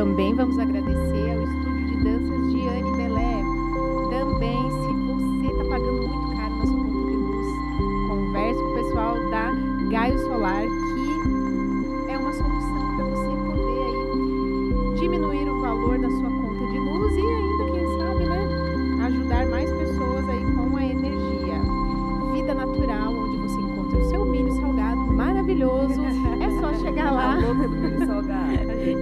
Também vamos agradecer ao Estúdio de Danças de Anne Belé. Também, se você está pagando muito caro na sua conta de luz, converse com o pessoal da Gaio Solar, que é uma solução para você poder aí diminuir o valor da sua conta de luz e ainda, quem sabe, né, ajudar mais pessoas aí com a energia. Vida Natural, onde você encontra o seu milho salgado maravilhoso. É só chegar lá. A louca do milho salgado.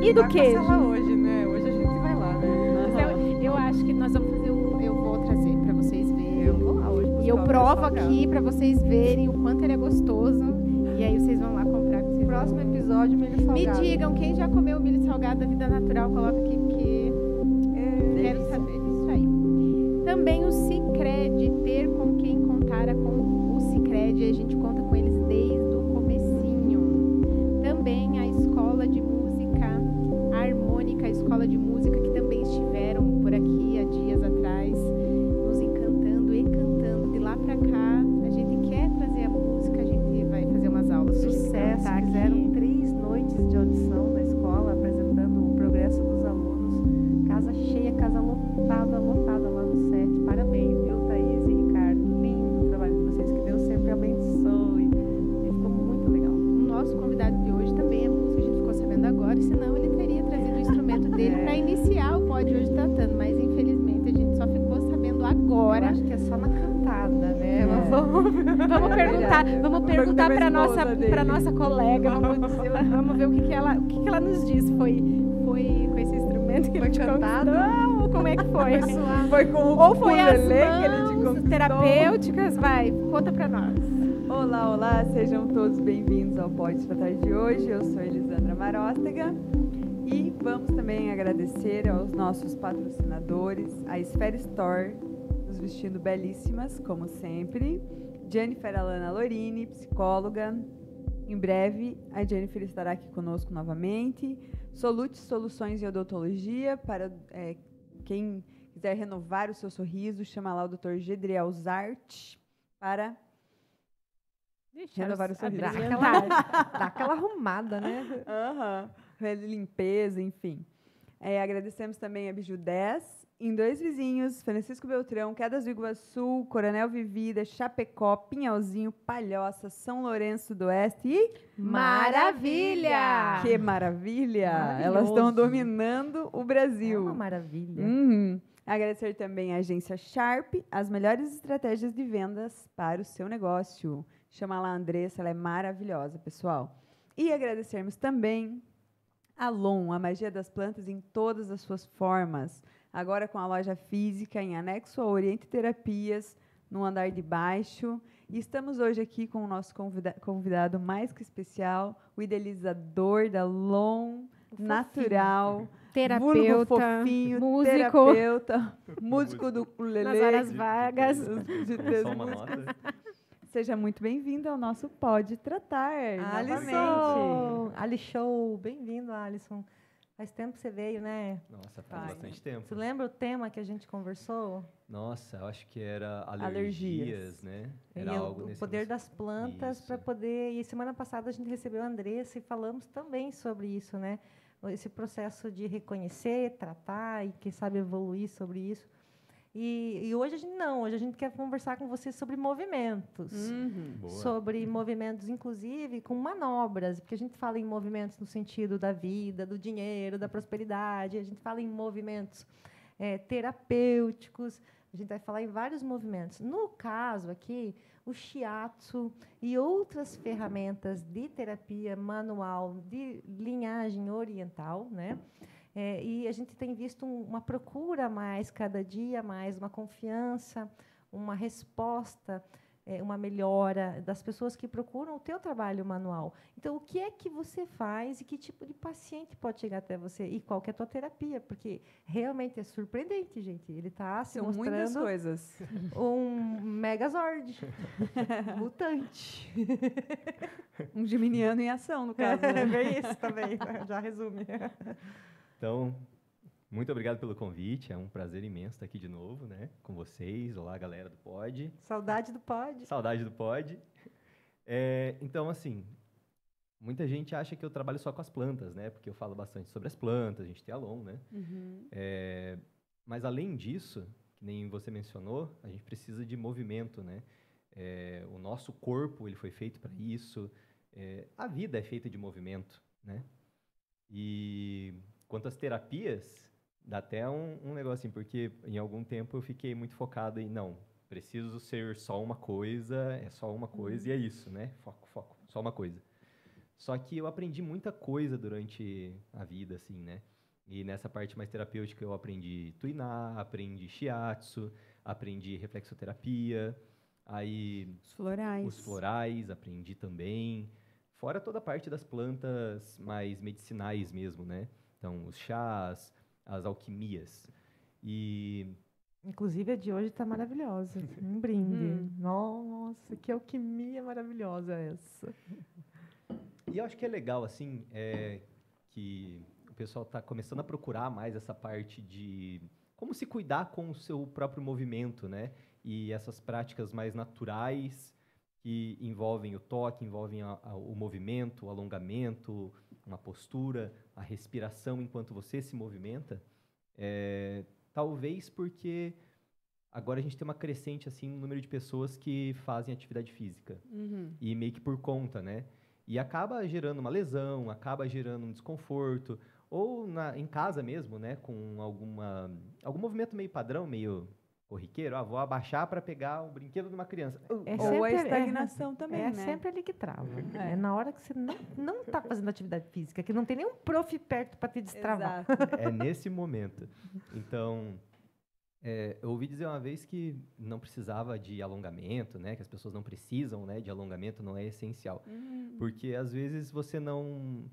E do queijo. Lá hoje, né? Hoje a gente vai lá, né? Eu acho que nós vamos fazer eu vou trazer para vocês verem. Eu vou lá hoje. E eu provo aqui para vocês verem o quanto ele é gostoso. E aí vocês vão lá comprar. Próximo episódio, milho salgado. Me digam, quem já comeu milho salgado da Vida Natural, coloca aqui, porque quero saber. Isso aí. Também o Sicredi, ter com quem contar com o Sicredi. A gente conta com eles desde o comecinho. Também a Escola de Música Harmônica, a Escola de Música, que também estiveram por aqui há dias atrás, nos encantando e cantando. De lá para cá, a gente quer trazer a música, a gente vai fazer umas aulas. Sucesso, fizeram 3 noites de audição na escola, apresentando o progresso dos alunos. Casa cheia, casa lotada lá no set. Parabéns, viu, Thaís e Ricardo? Lindo o trabalho de vocês, que Deus sempre abençoe. E ficou muito legal. O nosso convidado de hoje também é músico, a gente ficou sabendo agora, senão ele teria trazido o instrumento dele para iniciar o Pod Hoje Tratando, mas infelizmente a gente só ficou sabendo agora. Eu acho que é só na cantada, né? Vamos perguntar para nossa colega, vamos ver o que ela nos disse. Foi com esse instrumento que ele te cantado? Ou como é que foi? Foi com o ou foi as que ele te mãos conquistou? terapêuticas? Vai, conta para nós. Olá, olá, sejam todos bem-vindos ao Pode Tratar de hoje. Eu sou Elisandra Maróstega e vamos também agradecer aos nossos patrocinadores, a Esfera Store, nos vestindo belíssimas, como sempre, Jennifer Alana Lorini, psicóloga. Em breve, a Jennifer estará aqui conosco novamente. Solute Soluções em Odontologia, para quem quiser renovar o seu sorriso, chama lá o Dr. Gedriel Zart para renovar o sorriso. Dá aquela arrumada, né? Limpeza, enfim. Agradecemos também a Biju 10, em 2 vizinhos, Francisco Beltrão, Quedas do Iguaçu, Coronel Vivida, Chapecó, Pinhalzinho, Palhoça, São Lourenço do Oeste e... Maravilha! Que maravilha! Elas estão dominando o Brasil. É uma maravilha. Agradecer também a agência Sharp, as melhores estratégias de vendas para o seu negócio. Chama lá a Andressa, ela é maravilhosa, pessoal. E agradecermos também a Lon, a magia das plantas em todas as suas formas. Agora com a loja física em anexo ao Oriente Terapias, no andar de baixo. E estamos hoje aqui com o nosso convidado mais que especial, o idealizador da Lon Natural, terapeuta, fofinho, músico, terapeuta, músico do ukulele, nas horas vagas. Só uma nota. Seja muito bem-vindo ao nosso Pode Tratar. Alisson! Alisson, bem-vindo, Alisson. Faz tempo que você veio, né? Nossa, faz bastante tempo. Você lembra o tema que a gente conversou? Nossa, eu acho que era alergias, né? Era algo o poder das plantas para poder... E semana passada a gente recebeu a Andressa e falamos também sobre isso, né? Esse processo de reconhecer, tratar e, quem sabe, evoluir sobre isso. E hoje a gente não, hoje a gente quer conversar com você sobre movimentos. Sobre movimentos, inclusive, com manobras, porque a gente fala em movimentos no sentido da vida, do dinheiro, da prosperidade, a gente fala em movimentos terapêuticos, a gente vai falar em vários movimentos. No caso aqui, o shiatsu e outras ferramentas de terapia manual de linhagem oriental, né? E a gente tem visto uma procura mais, cada dia mais, uma confiança, uma resposta, uma melhora das pessoas que procuram o teu trabalho manual. Então, o que é que você faz e que tipo de paciente pode chegar até você? E qual que é a tua terapia? Porque realmente é surpreendente, gente. Ele está se mostrando muitas coisas. Um megazord, mutante. Um geminiano em ação, no caso. Né? Bem isso também, já resume. Então, muito obrigado pelo convite. É um prazer imenso estar aqui de novo, né, com vocês. Olá, galera do Pod. Saudade do Pod. Saudade do Pod. Então, assim, muita gente acha que eu trabalho só com as plantas, né? Porque eu falo bastante sobre as plantas, a gente tem Alon, né? Mas além disso, que nem você mencionou, a gente precisa de movimento, né? O nosso corpo, ele foi feito para isso. A vida é feita de movimento, né? E quanto às terapias, dá até um negócio assim, porque em algum tempo eu fiquei muito focado em, não, preciso ser só uma coisa, é só uma coisa e é isso, né? Foco, só uma coisa. Só que eu aprendi muita coisa durante a vida, assim, né? E nessa parte mais terapêutica eu aprendi Tuiná, aprendi Shiatsu, aprendi reflexoterapia, aí os florais aprendi também, fora toda a parte das plantas mais medicinais mesmo, né? Então, os chás, as alquimias. Inclusive, a de hoje está maravilhosa. Um brinde. Nossa, que alquimia maravilhosa essa. E eu acho que é legal, assim, que o pessoal está começando a procurar mais essa parte de como se cuidar com o seu próprio movimento, né? E essas práticas mais naturais que envolvem o toque, envolvem o movimento, o alongamento, uma postura, a respiração enquanto você se movimenta. Talvez porque agora a gente tem uma crescente assim, no número de pessoas que fazem atividade física. E meio que por conta, né? E acaba gerando uma lesão, acaba gerando um desconforto. Ou em casa mesmo, né? Com algum movimento meio padrão, meio corriqueiro. Vou abaixar para pegar o brinquedo de uma criança. Ou a estagnação também, né? É sempre ali que trava. É na hora que você não está fazendo atividade física, que não tem nenhum prof perto para te destravar. É nesse momento. Então, eu ouvi dizer uma vez que não precisava de alongamento, né? Que as pessoas não precisam, né, de alongamento, não é essencial. Porque, às vezes, você não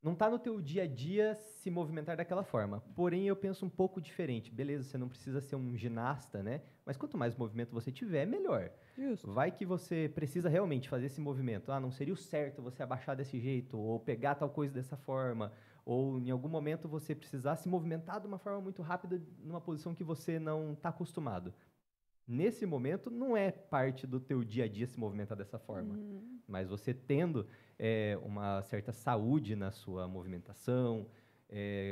está no teu dia a dia se movimentar daquela forma. Porém, eu penso um pouco diferente. Beleza, você não precisa ser um ginasta, né? Mas quanto mais movimento você tiver, melhor. Justo. Vai que você precisa realmente fazer esse movimento. Não seria o certo você abaixar desse jeito, ou pegar tal coisa dessa forma, ou em algum momento você precisar se movimentar de uma forma muito rápida numa posição que você não está acostumado. Nesse momento, não é parte do teu dia a dia se movimentar dessa forma. Mas você tendo uma certa saúde na sua movimentação,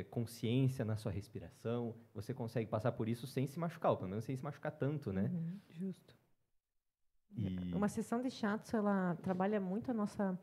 consciência na sua respiração, você consegue passar por isso sem se machucar, ou pelo menos sem se machucar tanto, né? Justo. Uma sessão de shiatsu, ela trabalha muito a nossa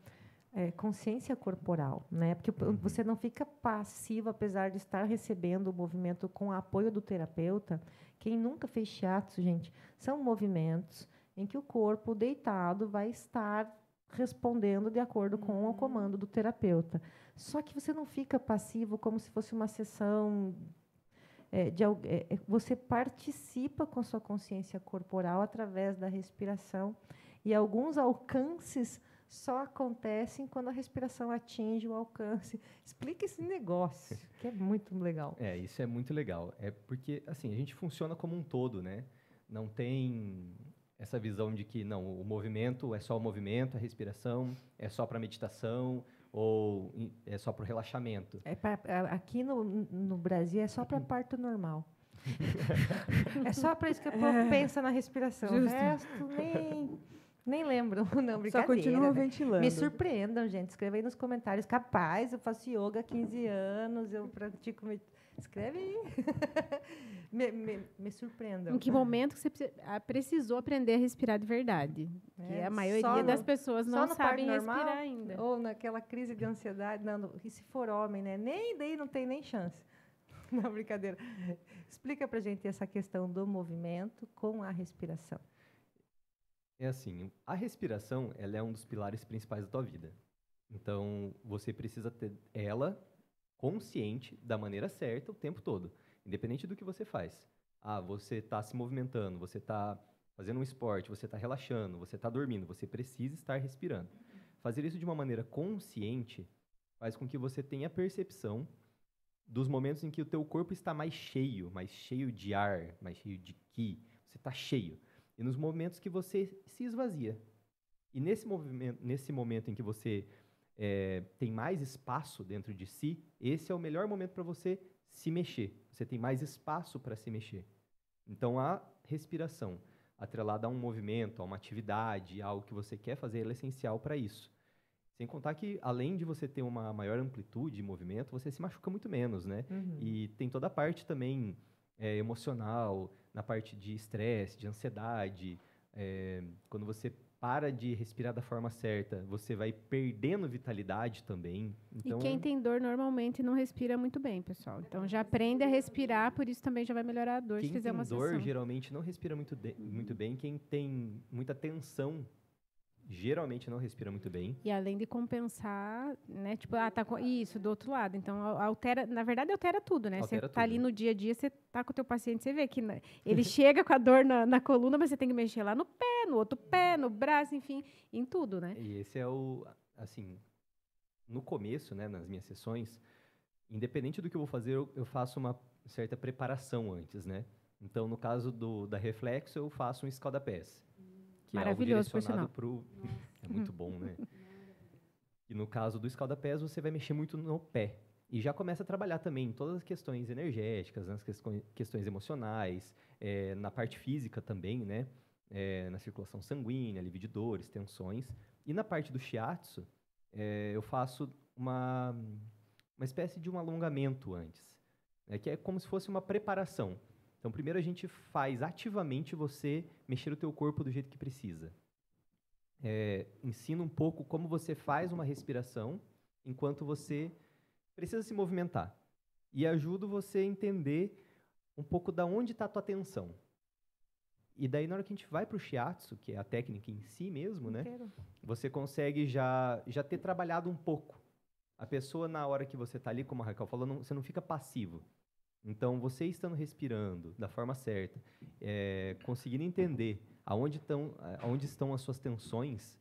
consciência corporal, né? Porque você não fica passivo, apesar de estar recebendo o movimento com o apoio do terapeuta. Quem nunca fez shiatsu, gente, são movimentos em que o corpo deitado vai estar respondendo de acordo com o comando do terapeuta. Só que você não fica passivo como se fosse uma sessão você participa com sua consciência corporal através da respiração, e alguns alcances só acontecem quando a respiração atinge o alcance. Explica esse negócio, que é muito legal. Isso é muito legal. Porque, assim, a gente funciona como um todo, né? Não tem essa visão de que, não, o movimento é só o movimento, a respiração é só para meditação, ou é só para o relaxamento. Aqui no Brasil é só para parto normal. É só para isso que o povo pensa na respiração. Justo. O resto nem lembro. Não, brincadeira. Só continua né? ventilando. Me surpreendam, gente. Escreve aí nos comentários. Capaz, eu faço yoga há 15 anos, eu pratico... Escreve aí. me surpreendam. Em que momento que você precisou aprender a respirar de verdade? Que a maioria das pessoas não sabem respirar ainda. Ou naquela crise de ansiedade. Não, e se for homem, né? Nem daí não tem nem chance. Não, brincadeira. Explica pra gente essa questão do movimento com a respiração. É assim, a respiração, ela é um dos pilares principais da tua vida. Então, você precisa ter ela consciente da maneira certa o tempo todo, independente do que você faz. Você está se movimentando, você está fazendo um esporte, você está relaxando, você está dormindo, você precisa estar respirando. Fazer isso de uma maneira consciente faz com que você tenha percepção dos momentos em que o teu corpo está mais cheio de ar, mais cheio de ki, você está cheio. E nos momentos que você se esvazia. E nesse momento em que você tem mais espaço dentro de si, esse é o melhor momento para você se mexer. Você tem mais espaço para se mexer. Então, a respiração, atrelada a um movimento, a uma atividade, a algo que você quer fazer, ela é essencial para isso. Sem contar que, além de você ter uma maior amplitude de movimento, você se machuca muito menos, né? E tem toda a parte também emocional, na parte de estresse, de ansiedade. Quando você para de respirar da forma certa, você vai perdendo vitalidade também. Então, e quem tem dor normalmente não respira muito bem, pessoal. Então já aprende a respirar, por isso também já vai melhorar a dor se fizer uma sessão. Quem tem dor geralmente não respira muito bem. Quem tem muita tensão geralmente não respira muito bem. E além de compensar, né? Tipo, tá com isso do outro lado. Então, altera, na verdade, altera tudo, né? Você tá ali no dia a dia, você tá com o teu paciente, você vê que ele chega com a dor na coluna, mas você tem que mexer lá no pé, no outro pé, no braço, enfim, em tudo, né? E esse é assim, no começo, né, nas minhas sessões, independente do que eu vou fazer, eu faço uma certa preparação antes, né? Então, no caso da reflexo, eu faço um escaldapés. Que maravilhoso, é algo direcionado é muito bom, né? E no caso do escaldapés, você vai mexer muito no pé. E já começa a trabalhar também em todas as questões energéticas, nas questões emocionais, na parte física também, né? Na circulação sanguínea, alívio de dores, tensões. E na parte do shiatsu, eu faço uma espécie de um alongamento antes, né? Que é como se fosse uma preparação. Então, primeiro a gente faz ativamente você mexer o teu corpo do jeito que precisa. Ensina um pouco como você faz uma respiração enquanto você precisa se movimentar. E ajudo você a entender um pouco da onde está a tua atenção. E daí, na hora que a gente vai para o shiatsu, que é a técnica em si mesmo, né? Você consegue já ter trabalhado um pouco. A pessoa, na hora que você está ali, como a Raquel falou, você não fica passivo. Então, você estando respirando da forma certa, conseguindo entender aonde estão as suas tensões,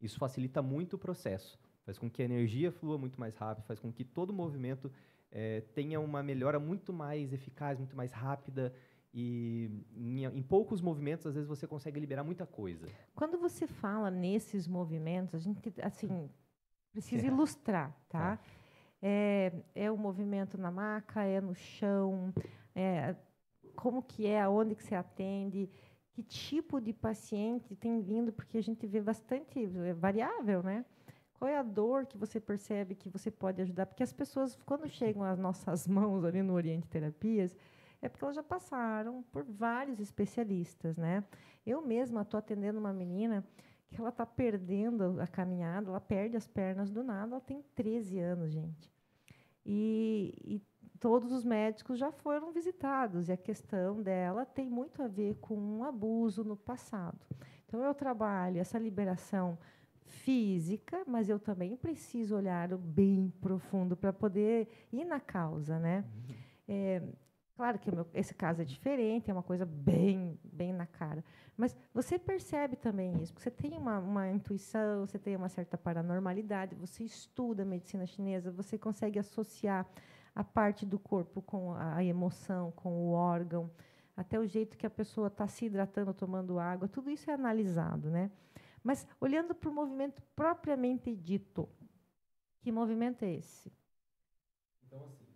isso facilita muito o processo. Faz com que a energia flua muito mais rápido, faz com que todo o movimento tenha uma melhora muito mais eficaz, muito mais rápida. E em poucos movimentos, às vezes, você consegue liberar muita coisa. Quando você fala nesses movimentos, a gente assim, precisa ilustrar, tá? É o movimento na maca, é no chão, como que aonde que você atende, que tipo de paciente tem vindo, porque a gente vê bastante variável, né? Qual é a dor que você percebe que você pode ajudar? Porque as pessoas, quando chegam às nossas mãos ali no Oriente Terapias, é porque elas já passaram por vários especialistas, né? Eu mesma estou atendendo uma menina que ela está perdendo a caminhada, ela perde as pernas do nada, ela tem 13 anos, gente. E todos os médicos já foram visitados, e a questão dela tem muito a ver com um abuso no passado. Então, eu trabalho essa liberação física, mas eu também preciso olhar bem profundo para poder ir na causa, né? Claro que esse caso é diferente, é uma coisa bem na cara. Mas você percebe também isso, porque você tem uma intuição, você tem uma certa paranormalidade, você estuda a medicina chinesa, você consegue associar a parte do corpo com a emoção, com o órgão, até o jeito que a pessoa está se hidratando, tomando água, tudo isso é analisado, né? Mas, olhando para o movimento propriamente dito, que movimento é esse? Então, assim,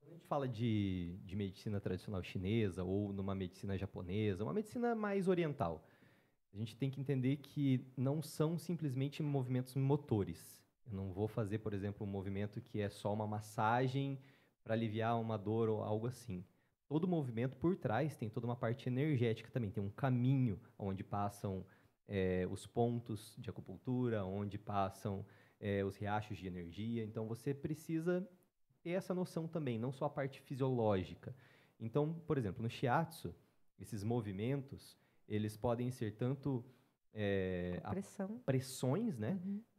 quando a gente fala de medicina tradicional chinesa ou numa medicina japonesa, uma medicina mais oriental, a gente tem que entender que não são simplesmente movimentos motores. Eu não vou fazer, por exemplo, um movimento que é só uma massagem para aliviar uma dor ou algo assim. Todo movimento por trás tem toda uma parte energética também, tem um caminho onde passam os pontos de acupuntura, onde passam os riachos de energia. Então, você precisa ter essa noção também, não só a parte fisiológica. Então, por exemplo, no shiatsu, esses movimentos, eles podem ser tanto pressões, né?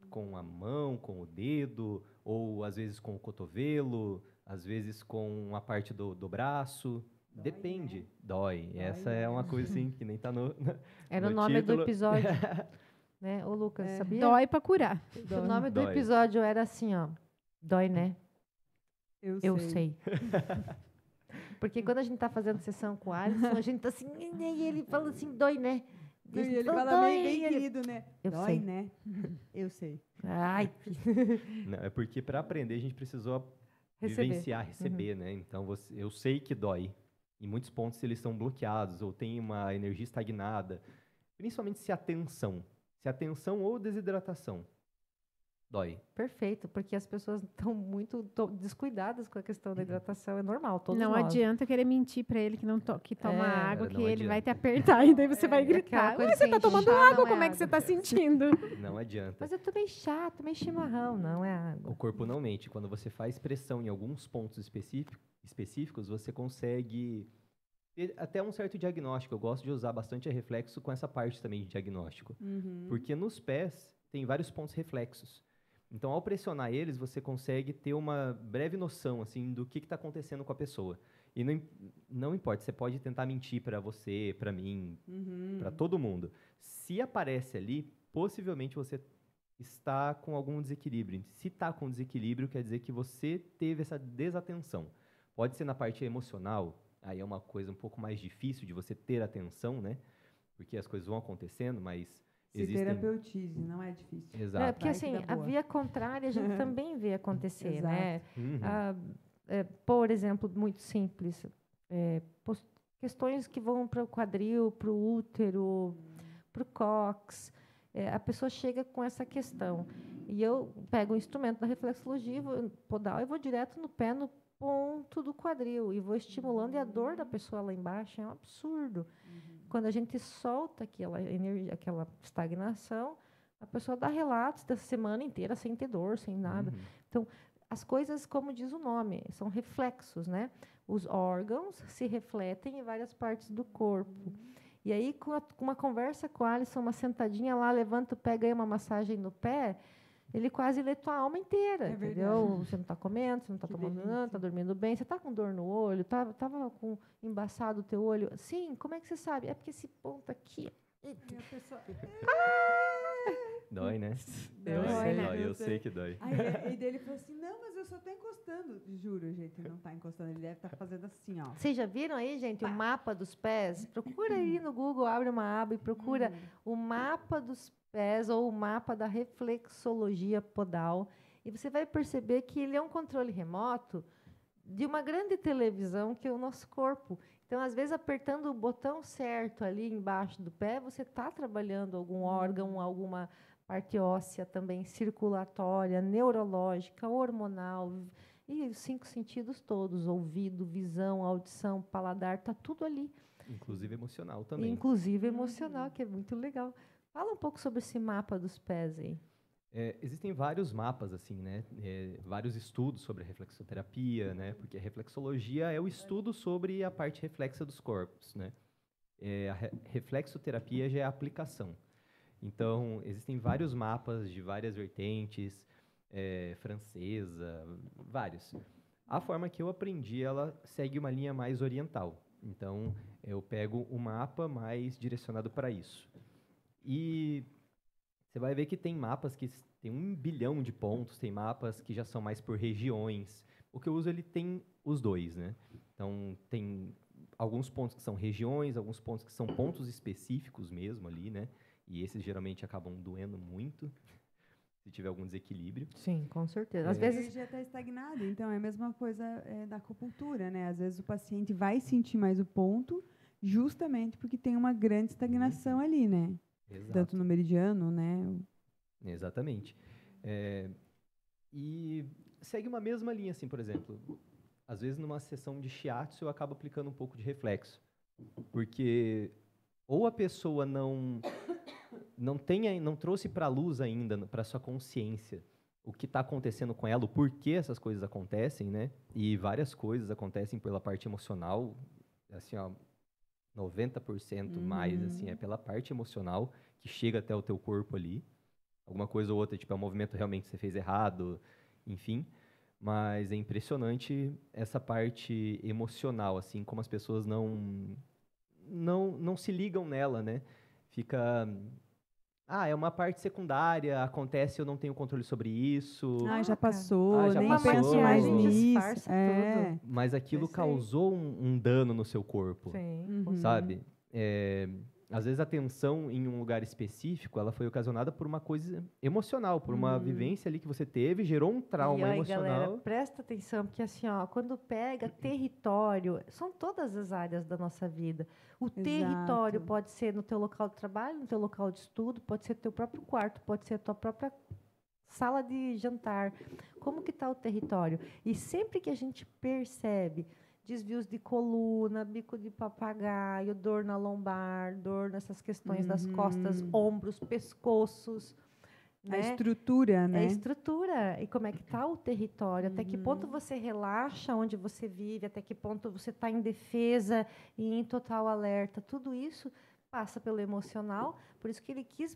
Com a mão, com o dedo, ou às vezes com o cotovelo, às vezes com a parte do braço. Dói, depende. Né? Dói. Essa é uma coisa assim que nem está no Era o nome do episódio. Né? Ô, Lucas, sabia? Dói para curar. O nome do episódio era assim, ó. Dói, né? Eu sei. Porque quando a gente está fazendo sessão com o Alisson, a gente está assim, e ele fala assim, dói, né? E ele fala bem querido, né? Dói, sei, né? Eu sei. Ai. Não, é porque para aprender a gente precisou vivenciar, receber, né? Então, eu sei que dói. Em muitos pontos eles estão bloqueados ou tem uma energia estagnada. Principalmente se a tensão, Se a tensão ou desidratação dói. Perfeito, porque as pessoas estão muito descuidadas com a questão da hidratação, é normal, todos Não nós. adianta querer mentir para ele que não que toma água, que ele adianta. vai te apertar e daí você vai gritar. coisa Mas você assim, tá tomando chá água, não é como é que você tá sentindo? Não adianta. Mas eu tomei chá, tomei chimarrão, não é água. O corpo não mente. Quando você faz pressão em alguns pontos específicos, você consegue ter até um certo diagnóstico. Eu gosto de usar bastante a reflexo com essa parte também de diagnóstico. Porque nos pés tem vários pontos reflexos. Então, ao pressionar eles, você consegue ter uma breve noção assim do que está acontecendo com a pessoa. E não importa, você pode tentar mentir para você, para mim, para todo mundo. Se aparece ali, possivelmente você está com algum desequilíbrio. Se está com desequilíbrio, quer dizer que você teve essa desatenção. Pode ser na parte emocional, aí é uma coisa um pouco mais difícil de você ter atenção, né? Porque as coisas vão acontecendo, mas Se terapeutize, não é difícil. Exato. É, porque assim, a via contrária a gente também vê acontecer, né? Por exemplo, muito simples, questões que vão para o quadril, para o útero, para o cóccix, a pessoa chega com essa questão. E eu pego o instrumento da reflexologia podal e vou direto no pé, no ponto do quadril, e vou estimulando, e a dor da pessoa lá embaixo é um absurdo. Quando a gente solta aquela energia, aquela estagnação, a pessoa dá relatos da semana inteira sem ter dor, sem nada. Então, as coisas, como diz o nome, são reflexos, né? Os órgãos se refletem em várias partes do corpo. E aí, com uma conversa com a Alisson, uma sentadinha lá, levanta o pé, ganha uma massagem no pé, ele quase lê tua alma inteira, entendeu? Você não está comendo, você não está tomando nada, está dormindo bem, você está com dor no olho, estava com embaçado o teu olho. Sim, como é que você sabe? É porque esse ponto aqui... E a pessoa... Dói, né? Dói, eu sei que dói. Aí ele falou assim, não, mas eu só estou encostando. Juro, gente, ele não está encostando, ele deve estar fazendo assim, ó. Vocês já viram aí, gente, o mapa dos pés? Procura aí no Google, abre uma aba e procura o mapa dos pés ou o mapa da reflexologia podal. E você vai perceber que ele é um controle remoto de uma grande televisão que é o nosso corpo. Então, às vezes, apertando o botão certo ali embaixo do pé, você está trabalhando algum órgão, alguma parte óssea também, circulatória, neurológica, hormonal, e os 5 sentidos todos, ouvido, visão, audição, paladar, está tudo ali. Inclusive emocional também. Inclusive emocional, que é muito legal. Fala um pouco sobre esse mapa dos pés aí. Existem vários mapas, assim, né? Vários estudos sobre a reflexoterapia, né? Porque a reflexologia é o estudo sobre a parte reflexa dos corpos, né? A reflexoterapia já é a aplicação. Então, existem vários mapas de várias vertentes, francesa, vários. A forma que eu aprendi, ela segue uma linha mais oriental. Então, eu pego o mapa mais direcionado para isso. E você vai ver que tem mapas que tem 1 bilhão de pontos, tem mapas que já são mais por regiões. O que eu uso, ele tem os dois, né? Então, tem alguns pontos que são regiões, alguns pontos que são pontos específicos mesmo ali, né? E esses geralmente acabam doendo muito, se tiver algum desequilíbrio. Sim, com certeza. Às vezes a energia está estagnada, então é a mesma coisa da acupuntura, né? Às vezes o paciente vai sentir mais o ponto justamente porque tem uma grande estagnação ali, né? Exato. Tanto no meridiano, né? Exatamente. E segue uma mesma linha, assim, por exemplo. Às vezes, numa sessão de shiatsu, eu acabo aplicando um pouco de reflexo. Porque ou a pessoa não trouxe para a luz ainda, para sua consciência, o que está acontecendo com ela, o porquê essas coisas acontecem, né? E várias coisas acontecem pela parte emocional, assim, ó, 90% mais, assim, é pela parte emocional que chega até o teu corpo ali. Alguma coisa ou outra, tipo, é um movimento realmente que você fez errado, enfim. Mas é impressionante essa parte emocional, assim, como as pessoas não se ligam nela, né? Fica... é uma parte secundária, acontece, eu não tenho controle sobre isso. Já passou, já nem passou. penso mais nisso. Tudo. Mas aquilo causou um dano no seu corpo, Sim. sabe? às vezes a tensão em um lugar específico, ela foi ocasionada por uma coisa emocional, por uma vivência ali que você teve, gerou um trauma emocional. Galera, presta atenção, porque assim, ó, quando pega território, são todas as áreas da nossa vida. O território pode ser no teu local de trabalho, no teu local de estudo, pode ser teu próprio quarto, pode ser a tua própria sala de jantar. Como que está o território? E sempre que a gente percebe desvios de coluna, bico de papagaio, dor na lombar, dor nessas questões das costas, ombros, pescoços. A estrutura, né? É a estrutura. E como é que está o território? Até que ponto você relaxa onde você vive? Até que ponto você está em defesa e em total alerta? Tudo isso passa pelo emocional. Por isso que ele quis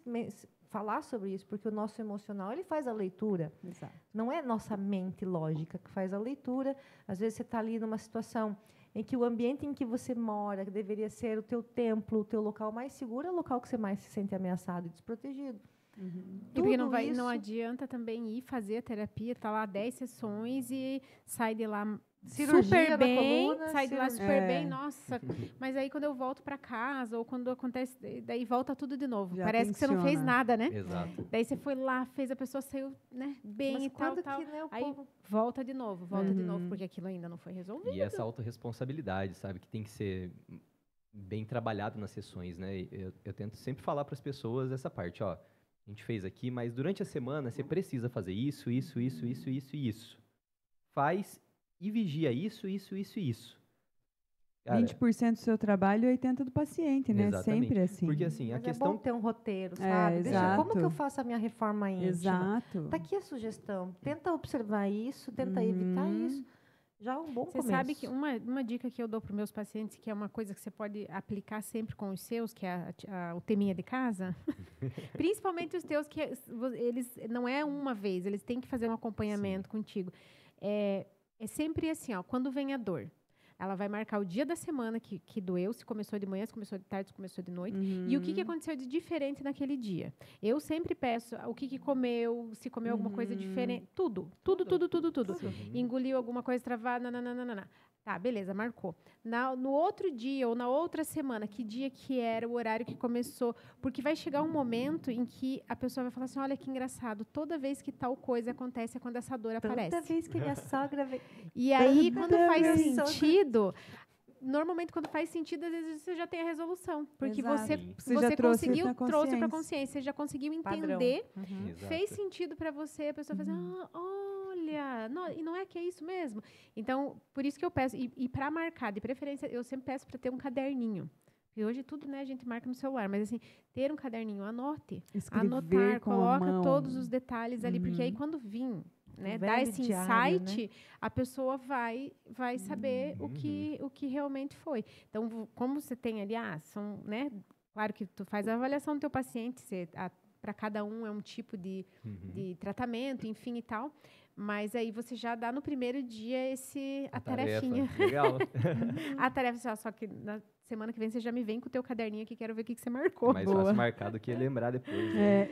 falar sobre isso, porque o nosso emocional ele faz a leitura. Exato. Não é nossa mente lógica que faz a leitura. Às vezes você está ali numa situação em que o ambiente em que você mora, que deveria ser o teu templo, o teu local mais seguro, é o local que você mais se sente ameaçado e desprotegido. E porque não adianta também ir fazer a terapia, tá lá 10 sessões e sai de lá super bem, sai de lá super bem, nossa. Mas aí quando eu volto para casa ou quando acontece, daí volta tudo de novo. Já parece que você não fez nada, né? Exato. Daí você foi lá, fez, a pessoa saiu, né, bem. Mas e tal. Que, né, aí volta de novo, porque aquilo ainda não foi resolvido. E essa autorresponsabilidade, sabe, que tem que ser bem trabalhado nas sessões, né? Eu tento sempre falar para as pessoas essa parte, ó, a gente fez aqui, mas durante a semana você precisa fazer isso. Faz e vigia isso. Cara, 20% do seu trabalho e 80% do paciente, né? Exatamente. Sempre assim. Porque assim, a questão... é bom ter um roteiro, sabe? Como que eu faço a minha reforma íntima? Exato. Tá aqui a sugestão. Tenta observar isso, tenta evitar isso. Já é um bom começo. Você sabe que uma dica que eu dou para os meus pacientes, que é uma coisa que você pode aplicar sempre com os seus, que é o teminha de casa, principalmente os teus, que eles não é uma vez, eles têm que fazer um acompanhamento contigo. É sempre assim, ó, quando vem a dor, ela vai marcar o dia da semana que doeu, se começou de manhã, se começou de tarde, se começou de noite, e o que aconteceu de diferente naquele dia. Eu sempre peço o que comeu, se comeu alguma coisa diferente, tudo. Engoliu alguma coisa travada, nananana. Tá, beleza, marcou. No outro dia ou na outra semana, que dia que era, o horário que começou, porque vai chegar um momento em que a pessoa vai falar assim, olha que engraçado, toda vez que tal coisa acontece é quando essa dor aparece. Toda vez que minha sogra... E aí, quando faz sentido... Normalmente, quando faz sentido, às vezes você já tem a resolução. Porque você conseguiu, trouxe para a consciência, você já conseguiu entender, fez sentido para você, a pessoa faz olha, e não é que é isso mesmo. Então, por isso que eu peço, e para marcar, de preferência, eu sempre peço para ter um caderninho. E hoje tudo, né, a gente marca no celular, mas assim, ter um caderninho, anote. Anotar, coloca todos os detalhes ali, porque aí quando vir... né, dar esse insight, né? A pessoa vai saber o que realmente foi. Então, como você tem ali, são, né, claro que tu faz a avaliação do teu paciente, para cada um é um tipo de tratamento, enfim e tal, mas aí você já dá no primeiro dia a tarefinha. Legal. A tarefa, só que na semana que vem você já me vem com o teu caderninho aqui, quero ver o que você marcou. Mais fácil marcar do que lembrar depois. Né?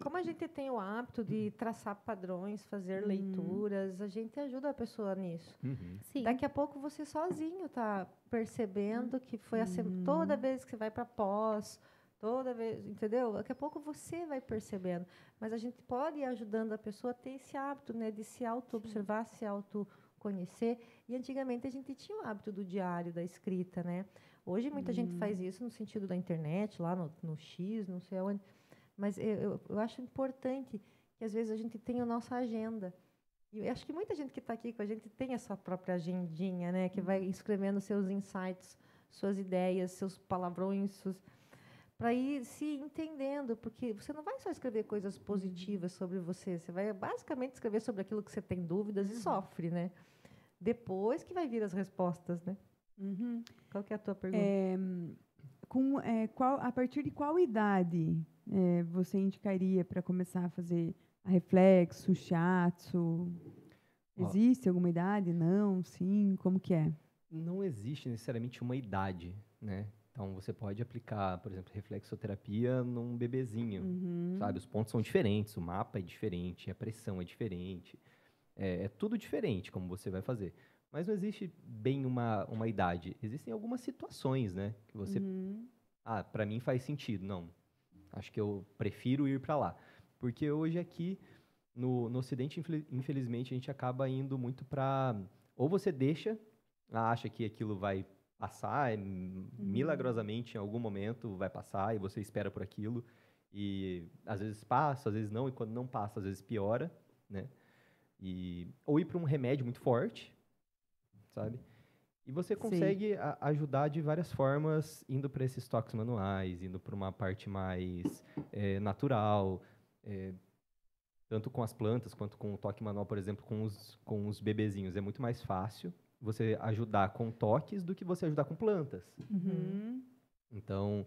Como a gente tem o hábito de traçar padrões, fazer leituras, a gente ajuda a pessoa nisso. Sim. Daqui a pouco você sozinho está percebendo que foi toda vez que você vai para pós, toda vez, entendeu? Daqui a pouco você vai percebendo. Mas a gente pode ir ajudando a pessoa a ter esse hábito, né, de se auto-observar, se auto-conhecer. E antigamente a gente tinha o hábito do diário, da escrita, né? Hoje muita gente faz isso no sentido da internet, lá no X, não sei onde. Mas eu acho importante que às vezes a gente tenha a nossa agenda. E eu acho que muita gente que está aqui com a gente tem a sua própria agendinha, né? Que vai escrevendo seus insights, suas ideias, seus palavrões, para ir se entendendo, porque você não vai só escrever coisas positivas sobre você vai basicamente escrever sobre aquilo que você tem dúvidas e sofre, né? Depois que vai vir as respostas, né? Qual que é a tua pergunta? A partir de qual idade você indicaria para começar a fazer a reflexo, shiatsu? Existe alguma idade? Não? Sim? Como que é? Não existe necessariamente uma idade, né? Então, você pode aplicar, por exemplo, reflexoterapia num bebezinho, sabe? Os pontos são diferentes, o mapa é diferente, a pressão é diferente. É tudo diferente como você vai fazer. Mas não existe bem uma idade. Existem algumas situações, né? Que você para mim faz sentido. Não, acho que eu prefiro ir para lá. Porque hoje aqui, no Ocidente, infelizmente, a gente acaba indo muito para... Ou você acha que aquilo vai passar, milagrosamente, em algum momento, vai passar, e você espera por aquilo. E às vezes passa, às vezes não, e quando não passa, às vezes piora, né? Ou ir para um remédio muito forte, sabe? E você consegue ajudar de várias formas, indo para esses toques manuais, indo para uma parte mais natural, tanto com as plantas quanto com o toque manual, por exemplo, com os bebezinhos. É muito mais fácil você ajudar com toques do que você ajudar com plantas. Uhum. Então...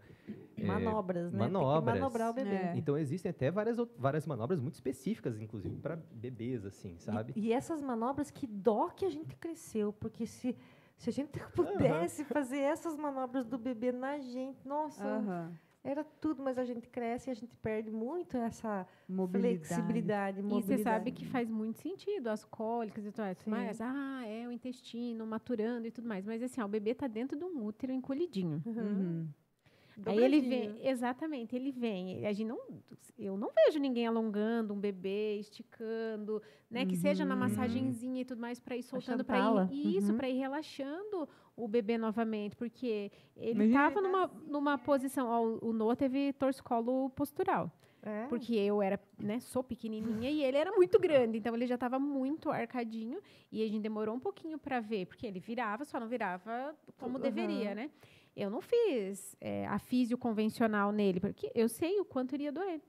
manobras, né? Manobras. Tem que manobrar o bebê. Então, existem até várias manobras muito específicas, inclusive, para bebês, assim, sabe? E essas manobras, que dó que a gente cresceu, porque se a gente pudesse fazer essas manobras do bebê na gente, nossa, era tudo, mas a gente cresce e a gente perde muito essa flexibilidade, mobilidade. E você sabe que faz muito sentido, as cólicas e tudo mais. É o intestino maturando e tudo mais. Mas assim, o bebê está dentro de um útero encolhidinho. Aí ele vem, exatamente, ele vem. Eu não vejo ninguém alongando um bebê, esticando, né? Que seja na massagenzinha e tudo mais, para ir soltando, para ir para ir relaxando o bebê novamente, porque ele estava numa posição. O Noah teve torcicolo postural. Porque eu sou pequenininha e ele era muito grande, então ele já estava muito arcadinho e a gente demorou um pouquinho para ver, porque ele virava, só não virava como deveria, né? Eu não fiz a físio convencional nele, porque eu sei o quanto iria doer.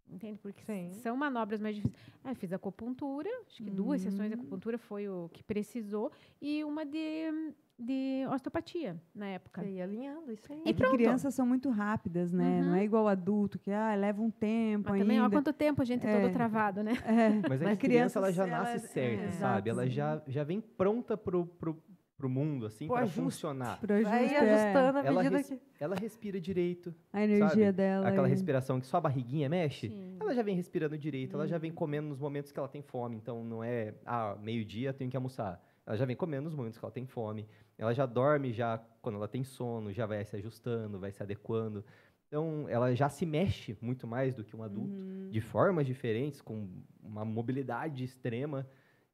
Entende? Porque são manobras mais difíceis. Eu fiz acupuntura, acho que 2 sessões de acupuntura foi o que precisou, e uma de osteopatia na época. Você ia alinhando, isso aí. É que crianças são muito rápidas, né? Não é igual adulto, que leva um tempo ainda. Também, olha quanto tempo a gente é todo travado, né? Mas a criança ela já nasce certa, sabe? Ela já vem pronta pro mundo, assim, para funcionar. Vai ajustando à medida que... Ela respira direito. A energia dela. Aquela respiração que só a barriguinha mexe, ela já vem respirando direito, ela já vem comendo nos momentos que ela tem fome. Então, não é, meio-dia, tenho que almoçar. Ela já vem comendo nos momentos que ela tem fome. Ela já dorme quando ela tem sono, já vai se ajustando, vai se adequando. Então, ela já se mexe muito mais do que um adulto, de formas diferentes, com uma mobilidade extrema.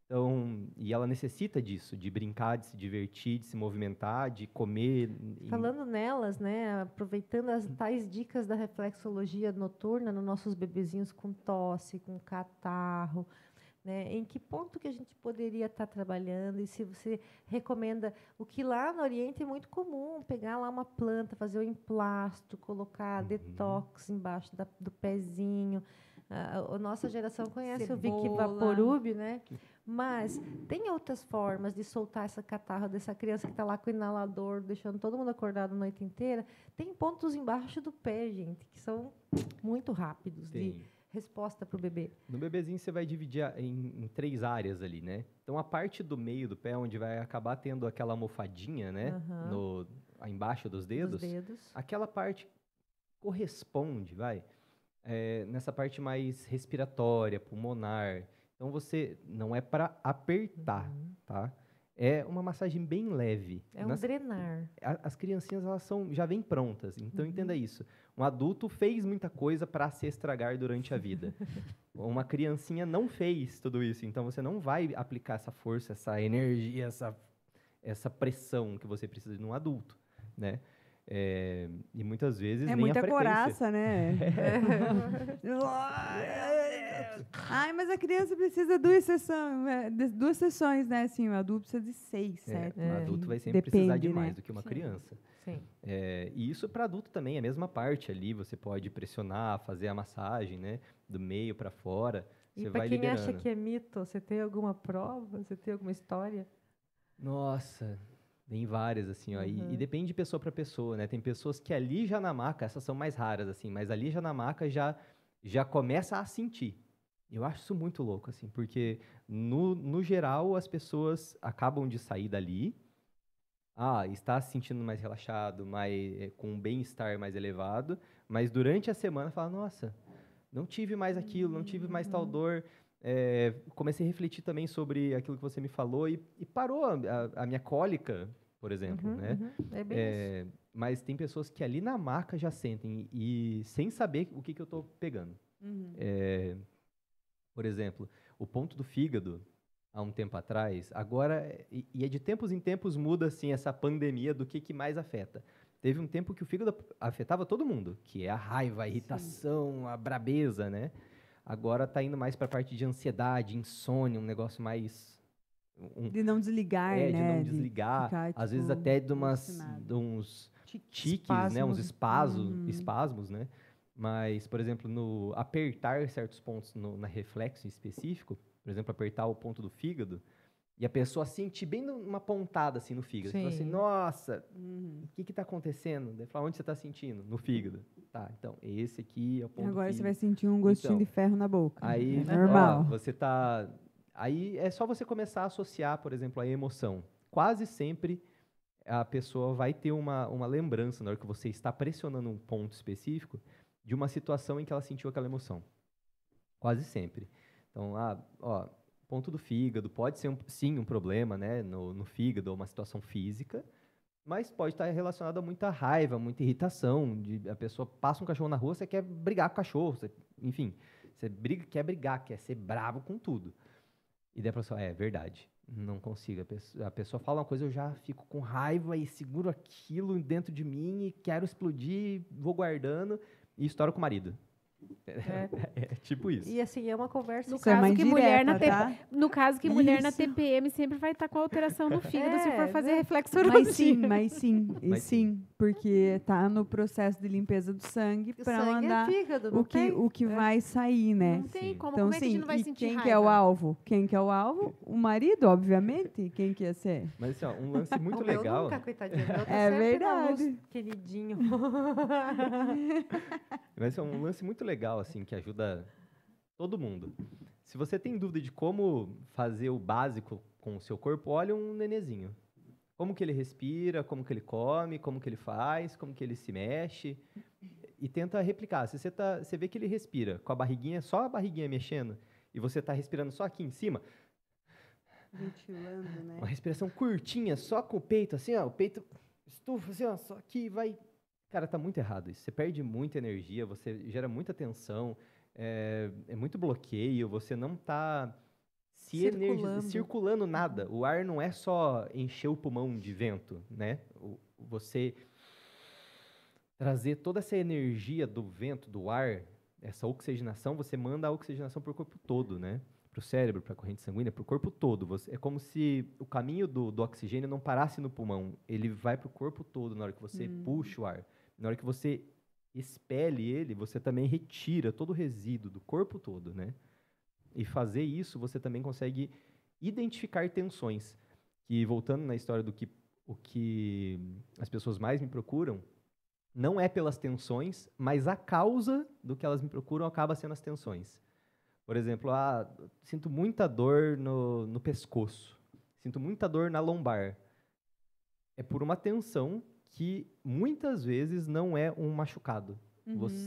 Então, e ela necessita disso, de brincar, de se divertir, de se movimentar, de comer. Falando nelas, né, aproveitando as tais dicas da reflexologia noturna nos nossos bebezinhos com tosse, com catarro, né, em que ponto que a gente poderia estar trabalhando, e se você recomenda, o que lá no Oriente é muito comum, pegar lá uma planta, fazer o emplasto, colocar detox embaixo do pezinho. A nossa geração conhece o Vicky Vaporub, né? Mas tem outras formas de soltar essa catarro dessa criança que está lá com o inalador, deixando todo mundo acordado a noite inteira. Tem pontos embaixo do pé, gente, que são muito rápidos de resposta para o bebê. No bebezinho você vai dividir em 3 áreas ali, né? Então a parte do meio do pé, onde vai acabar tendo aquela almofadinha, né? Embaixo dos dedos. Aquela parte corresponde, nessa parte mais respiratória, pulmonar. Então, você não é para apertar, tá? É uma massagem bem leve. É um drenar. As criancinhas, elas já vêm prontas. Então, entenda isso. Um adulto fez muita coisa para se estragar durante a vida. Uma criancinha não fez tudo isso. Então, você não vai aplicar essa força, essa energia, essa pressão que você precisa de um adulto, né? E muitas vezes nem muita a frequência. coraça, né? Mas a criança precisa de 2 sessões, né? Assim, o adulto precisa de 6, 7. O adulto vai sempre precisar de mais do que uma criança. Sim. E isso para adulto também é a mesma parte ali. Você pode pressionar, fazer a massagem, né? Do meio para fora. E para quem acha que é mito, você tem alguma prova? Você tem alguma história? Nossa... Tem várias, assim, ó, e depende de pessoa para pessoa, né? Tem pessoas que ali já na maca, essas são mais raras, assim, mas ali já na maca já começa a sentir. Eu acho isso muito louco, assim, porque no geral as pessoas acabam de sair dali, está se sentindo mais relaxado, com um bem-estar mais elevado, mas durante a semana fala, nossa, não tive mais aquilo, não tive mais tal dor. Comecei a refletir também sobre aquilo que você me falou e parou a minha cólica, por exemplo, né? É bem isso. Mas tem pessoas que ali na maca já sentem e sem saber o que eu estou pegando. Por exemplo, o ponto do fígado, há um tempo atrás, agora, e é de tempos em tempos muda assim, essa pandemia do que mais afeta. Teve um tempo que o fígado afetava todo mundo, que é a raiva, a irritação, a brabeza, né? Agora está indo mais para a parte de ansiedade, insônia, um negócio mais... de não desligar, né? De não desligar, ficar, às vezes até de uns tiques, né? Uns espasmos, né? Mas, por exemplo, no apertar certos pontos na reflexo em específico, por exemplo, apertar o ponto do fígado, e a pessoa sentir bem uma pontada assim no fígado. Você fala assim, nossa, o que está acontecendo? Daí fala, onde você está sentindo? No fígado. Tá, então, esse aqui é o ponto do Agora fígado. você vai sentir um gostinho de ferro na boca. Aí, é normal. Você tá... Aí é só você começar a associar, por exemplo, a emoção. Quase sempre a pessoa vai ter uma lembrança, na hora que você está pressionando um ponto específico, de uma situação em que ela sentiu aquela emoção. Quase sempre. Então, ponto do fígado pode ser, sim, um problema, né, no fígado, ou uma situação física, mas pode estar relacionado a muita raiva, muita irritação. A pessoa passa um cachorro na rua, você quer brigar com o cachorro, enfim, você quer brigar, quer ser bravo com tudo. E daí a pessoa, é verdade, não consigo. A pessoa fala uma coisa, eu já fico com raiva e seguro aquilo dentro de mim e quero explodir, vou guardando e estouro com o marido. É tipo isso. E assim, é uma conversa... No caso que mulher na TPM sempre vai estar com alteração no fígado se for fazer reflexologia. Mas sim, porque tá no processo de limpeza do sangue para mandar o que vai sair, né? Não tem como, então, como é que a gente não vai sentir quem raiva? que é o alvo? Quem que é o alvo? O marido, obviamente. Quem que ia ser? Mas assim, um lance muito legal... Nunca, coitadinho. É verdade. Queridinho. Mas é um lance muito legal, assim, que ajuda todo mundo. Se você tem dúvida de como fazer o básico com o seu corpo, olha um nenezinho. Como que ele respira, como que ele come, como que ele faz, como que ele se mexe. E tenta replicar. Se você vê que ele respira com a barriguinha, só a barriguinha mexendo, e você está respirando só aqui em cima... Ventilando, né? Uma respiração curtinha, só com o peito, assim, ó, o peito estufa, assim, ó, só que vai... Cara, tá muito errado isso. Você perde muita energia, você gera muita tensão, é muito bloqueio, você não tá circulando nada. O ar não é só encher o pulmão de vento, né? Você trazer toda essa energia do vento, do ar, essa oxigenação, você manda a oxigenação para o corpo todo, né? Para o cérebro, para a corrente sanguínea, para o corpo todo. É como se o caminho do oxigênio não parasse no pulmão. Ele vai para o corpo todo na hora que você puxa o ar. Na hora que você expele ele, você também retira todo o resíduo do corpo todo, né? E fazer isso, você também consegue identificar tensões. Que, voltando na história o que as pessoas mais me procuram, não é pelas tensões, mas a causa do que elas me procuram acaba sendo as tensões. Por exemplo, sinto muita dor no pescoço, sinto muita dor na lombar. É por uma tensão que muitas vezes não é um machucado.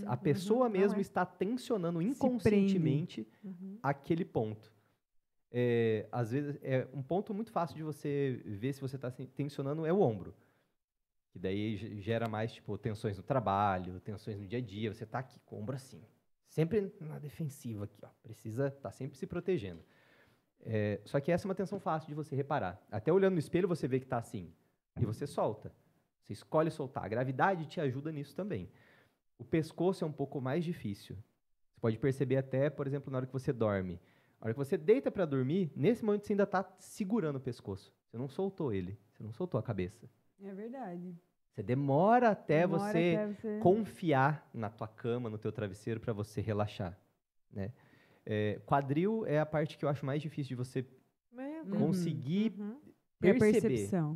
A pessoa mesmo está tensionando inconscientemente aquele ponto. Às vezes, um ponto muito fácil de você ver se você está tensionando é o ombro. Que daí gera mais tipo, tensões no trabalho, tensões no dia a dia. Você está aqui com o ombro assim. Sempre na defensiva aqui, ó. Precisa estar sempre se protegendo. Só que essa é uma tensão fácil de você reparar. Até olhando no espelho você vê que está assim. E você solta. Você escolhe soltar. A gravidade te ajuda nisso também. O pescoço é um pouco mais difícil. Você pode perceber até, por exemplo, na hora que você dorme. Na hora que você deita para dormir, nesse momento você ainda está segurando o pescoço. Você não soltou ele. Você não soltou a cabeça. É verdade. Você demora até você confiar na tua cama, no teu travesseiro, para você relaxar, né? Quadril é a parte que eu acho mais difícil de você conseguir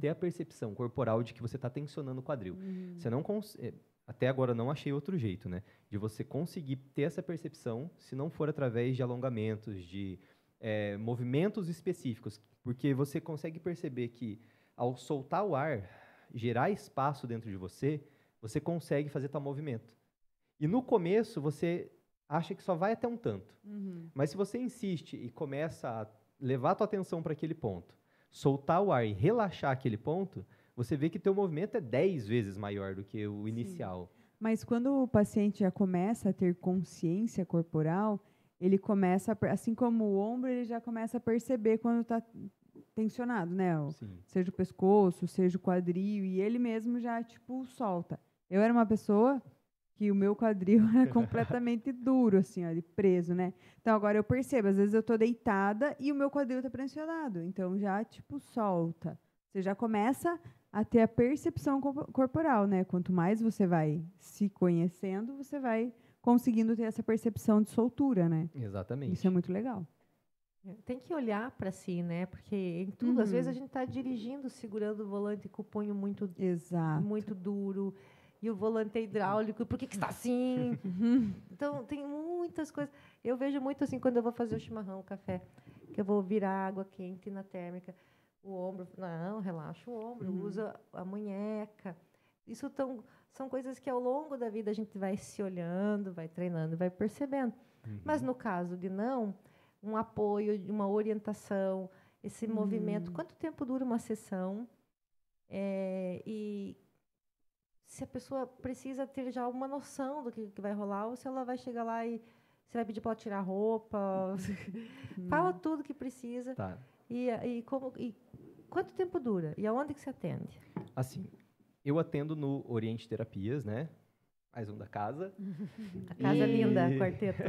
ter a percepção corporal de que você está tensionando o quadril. Você não até agora não achei outro jeito, né? De você conseguir ter essa percepção, se não for através de alongamentos, de movimentos específicos, porque você consegue perceber que ao soltar o ar, gerar espaço dentro de você, você consegue fazer tal movimento. E no começo, você acha que só vai até um tanto. Mas se você insiste e começa a levar a tua atenção para aquele ponto, soltar o ar e relaxar aquele ponto, você vê que teu movimento é 10 vezes maior do que o inicial. Sim. Mas quando o paciente já começa a ter consciência corporal, ele começa, assim como o ombro, ele já começa a perceber quando está tensionado, né? Seja o pescoço, seja o quadril, e ele mesmo já, tipo, solta. Eu era uma pessoa que o meu quadril era completamente duro, assim, ó, preso, né? Então, agora eu percebo, às vezes eu tô deitada e o meu quadril tá pressionado. Então, já, tipo, solta. Você já começa a ter a percepção corporal, né? Quanto mais você vai se conhecendo, você vai conseguindo ter essa percepção de soltura, né? Exatamente. Isso é muito legal. Tem que olhar para si, né? Porque em tudo, às vezes a gente está dirigindo, segurando o volante com o punho muito duro, e o volante é hidráulico, por que está assim? Então, tem muitas coisas. Eu vejo muito assim, quando eu vou fazer o chimarrão, o café, que eu vou virar água quente na térmica, o ombro, não, relaxa o ombro, usa a munheca. Isso são coisas que, ao longo da vida, a gente vai se olhando, vai treinando, vai percebendo. Mas, no caso de não, um apoio, uma orientação, esse movimento. Quanto tempo dura uma sessão? E se a pessoa precisa ter já uma noção do que vai rolar, ou se ela vai chegar lá e você vai pedir para ela tirar a roupa. Fala tudo que precisa. Tá. E quanto tempo dura? E aonde que você atende? Assim, eu atendo no Oriente Terapias, né? Mais um da casa. A casa linda, quarteto.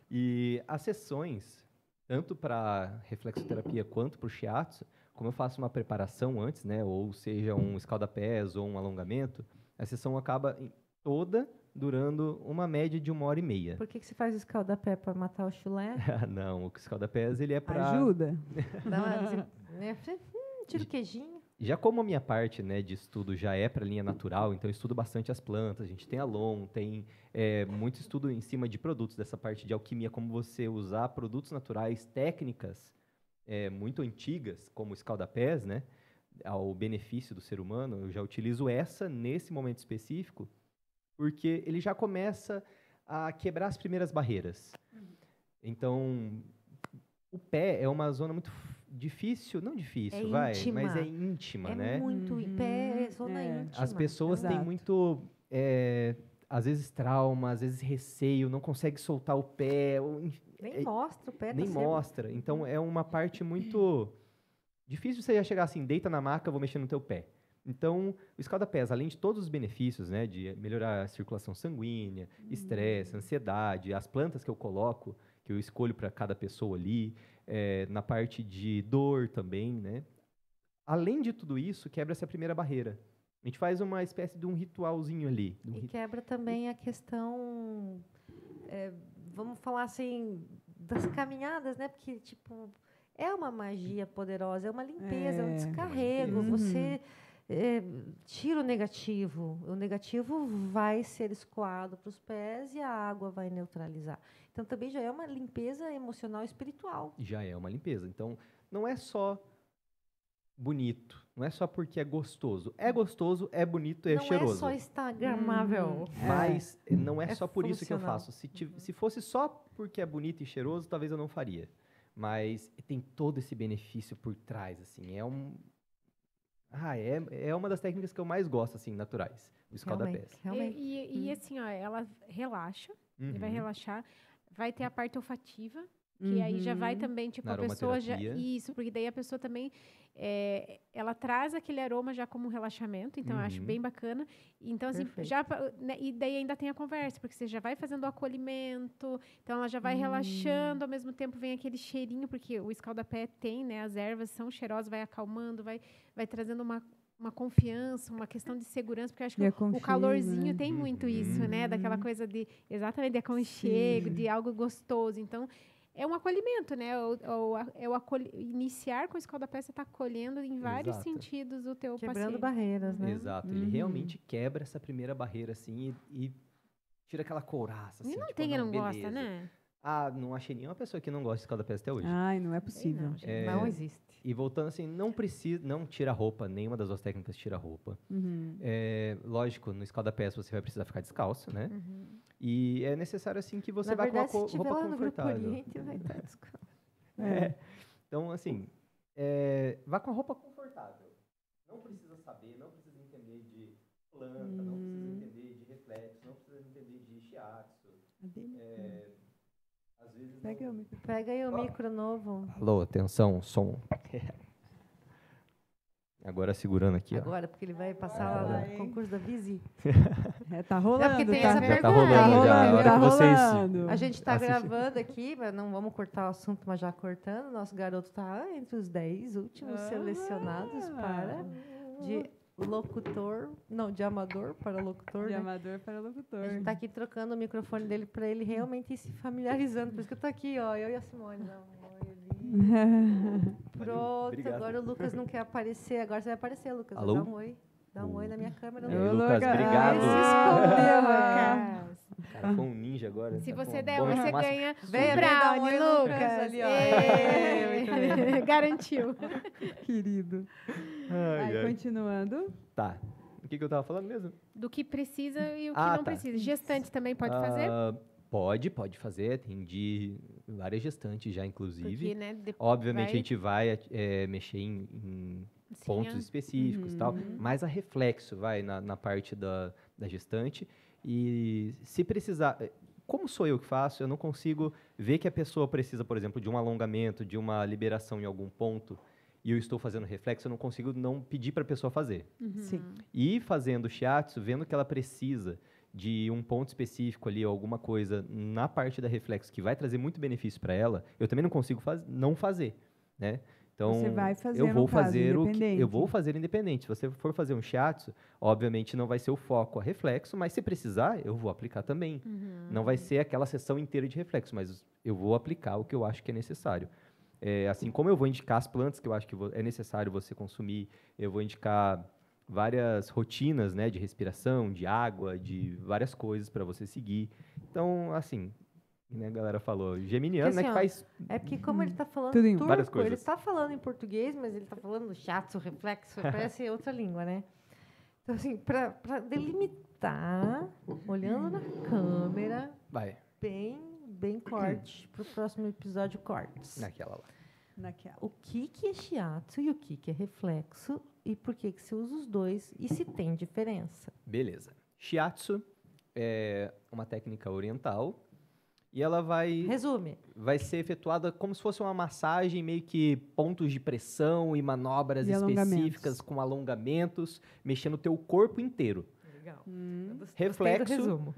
E as sessões, tanto para reflexoterapia quanto para o shiatsu, como eu faço uma preparação antes, né, ou seja, um escaldapés ou um alongamento, a sessão acaba toda durando uma média de 1h30. Por que você faz o escaldapé? Para matar o chulé? Não, o escaldapés ele é para... Ajuda. Tira o queijinho. Já como a minha parte, né, de estudo já é para linha natural, então eu estudo bastante as plantas, a gente tem Alon, tem muito estudo em cima de produtos, dessa parte de alquimia, como você usar produtos naturais, técnicas muito antigas, como o escaldapés, né, ao benefício do ser humano. Eu já utilizo essa nesse momento específico, porque ele já começa a quebrar as primeiras barreiras. Então, o pé é uma zona muito difícil, não difícil, mas é íntima, né? É muito, pé é zona íntima. As pessoas têm muito, às vezes trauma, às vezes receio, não consegue soltar o pé. Nem mostra o pé. Nem mostra. Então, é uma parte muito difícil você já chegar assim, deita na maca, vou mexer no teu pé. Então, o escaldapés, além de todos os benefícios, né, de melhorar a circulação sanguínea, estresse, ansiedade, as plantas que eu coloco, que eu escolho para cada pessoa ali, na parte de dor também, né? Além de tudo isso, quebra essa primeira barreira. A gente faz uma espécie de um ritualzinho ali. Quebra também a questão, vamos falar assim, das caminhadas, né? Porque, tipo, é uma magia poderosa, é uma limpeza, é um descarrego. Você tira o negativo vai ser escoado para os pés e a água vai neutralizar. Então, também já é uma limpeza emocional e espiritual. Já é uma limpeza. Então, não é só bonito, não é só porque é gostoso. É gostoso, é bonito, é cheiroso. Não é só instagramável. Mas não é só por isso que eu faço. Se fosse só porque é bonito e cheiroso, talvez eu não faria. Mas tem todo esse benefício por trás, assim. É uma das técnicas que eu mais gosto, assim, naturais. O escaldapés. Realmente. E assim, ó, ela relaxa, ele vai relaxar. Vai ter a parte olfativa, que aí já vai também, tipo, a pessoa já... Isso, porque daí a pessoa também, ela traz aquele aroma já como um relaxamento, então eu acho bem bacana. Então, assim, e daí ainda tem a conversa, porque você já vai fazendo o acolhimento, então ela já vai relaxando, ao mesmo tempo vem aquele cheirinho, porque o escaldapé tem, né, as ervas são cheirosas, vai acalmando, vai trazendo uma confiança, uma questão de segurança, porque eu acho que o calorzinho, né, tem muito isso, né? Daquela coisa de, exatamente, de aconchego, de algo gostoso. Então, é um acolhimento, né? Iniciar com o escaldapé, você está acolhendo em vários sentidos o teu paciente. Quebrando barreiras, né? Exato. Ele realmente quebra essa primeira barreira, assim, e tira aquela couraça, assim. E não tem quem não gosta, né? Não achei nenhuma pessoa que não gosta de escaldapés até hoje. Ai, não é possível. Não existe. E voltando assim, não tira roupa, nenhuma das duas técnicas tira roupa. Lógico, no escaldapés você vai precisar ficar descalço, né? E é necessário assim que você vá com a roupa confortável. Oriente, vai estar descalço. Então, assim, vá com a roupa confortável. não precisa saber, não precisa entender de planta, não precisa entender de reflexo, não precisa entender de shiatsu. Às vezes Pega aí o micro novo. Alô, atenção, som. Agora segurando aqui, Agora, porque ele vai passar lá no concurso da Visi. Tá rolando. Porque tem essa já tá rolando, já. A hora que vocês... A gente tá gravando aqui, mas não vamos cortar o assunto, mas já cortando. Nosso garoto tá entre os 10 últimos selecionados para de locutor, não, de amador para locutor. De né? amador para locutor. A gente tá aqui trocando o microfone dele para ele realmente ir se familiarizando. Por isso que eu tô aqui, ó, eu e a Simone. Pronto, Obrigado. agora o Lucas não quer aparecer. Agora você vai aparecer, Lucas. Alô? Dá um oi. Dá um oi na minha câmera. E aí, Lucas, obrigado. Ele se escondeu, Lucas. Cara, foi um ninja agora. Se tá você bom. der Bom, um, você mas- ganha Venha um dar um brownie, oi, Lucas, Lucas. ali, ó. Ê, Garantiu. Querido. Ai, ai. Continuando. Tá. O que eu tava falando mesmo? Do que precisa e o que Ah, não tá. precisa. Gestante também pode fazer? Pode fazer. Atendi várias gestantes já, inclusive. Porque, né, Obviamente, a gente vai mexer em pontos específicos e tal, mas a reflexo vai na parte da gestante. E se precisar... Como sou eu que faço, eu não consigo ver que a pessoa precisa, por exemplo, de um alongamento, de uma liberação em algum ponto, e eu estou fazendo reflexo, eu não consigo não pedir para a pessoa fazer. Sim. E fazendo shiatsu, vendo que ela precisa de um ponto específico ali, alguma coisa na parte da reflexo que vai trazer muito benefício para ela, eu também não consigo não fazer, né? Então, Você vai fazer, eu vou no caso, fazer independente. eu vou fazer independente. Se você for fazer um shiatsu, obviamente não vai ser o foco a reflexo, mas se precisar, eu vou aplicar também. Não vai ser aquela sessão inteira de reflexo, mas eu vou aplicar o que eu acho que é necessário. Assim como eu vou indicar as plantas que eu acho que é necessário você consumir, eu vou indicar várias rotinas, né, de respiração, de água, de várias coisas para você seguir. Então, assim, né, a galera falou, geminiano, Porque, né, que assim, faz... É porque como ele tá falando Tudo em várias turco, ele coisas. tá falando em português, mas ele tá falando shiatsu, reflexo, parece outra língua, né? Então, assim, para delimitar, olhando na câmera, Vai, bem corte, pro próximo episódio cortes. naquela lá. Naquela. O que é shiatsu e o que é reflexo e por que você usa os dois e se tem diferença? Beleza. Shiatsu é uma técnica oriental e ela vai ser efetuada como se fosse uma massagem, meio que pontos de pressão e manobras E específicas com alongamentos, mexendo o teu corpo inteiro. Legal. Reflexo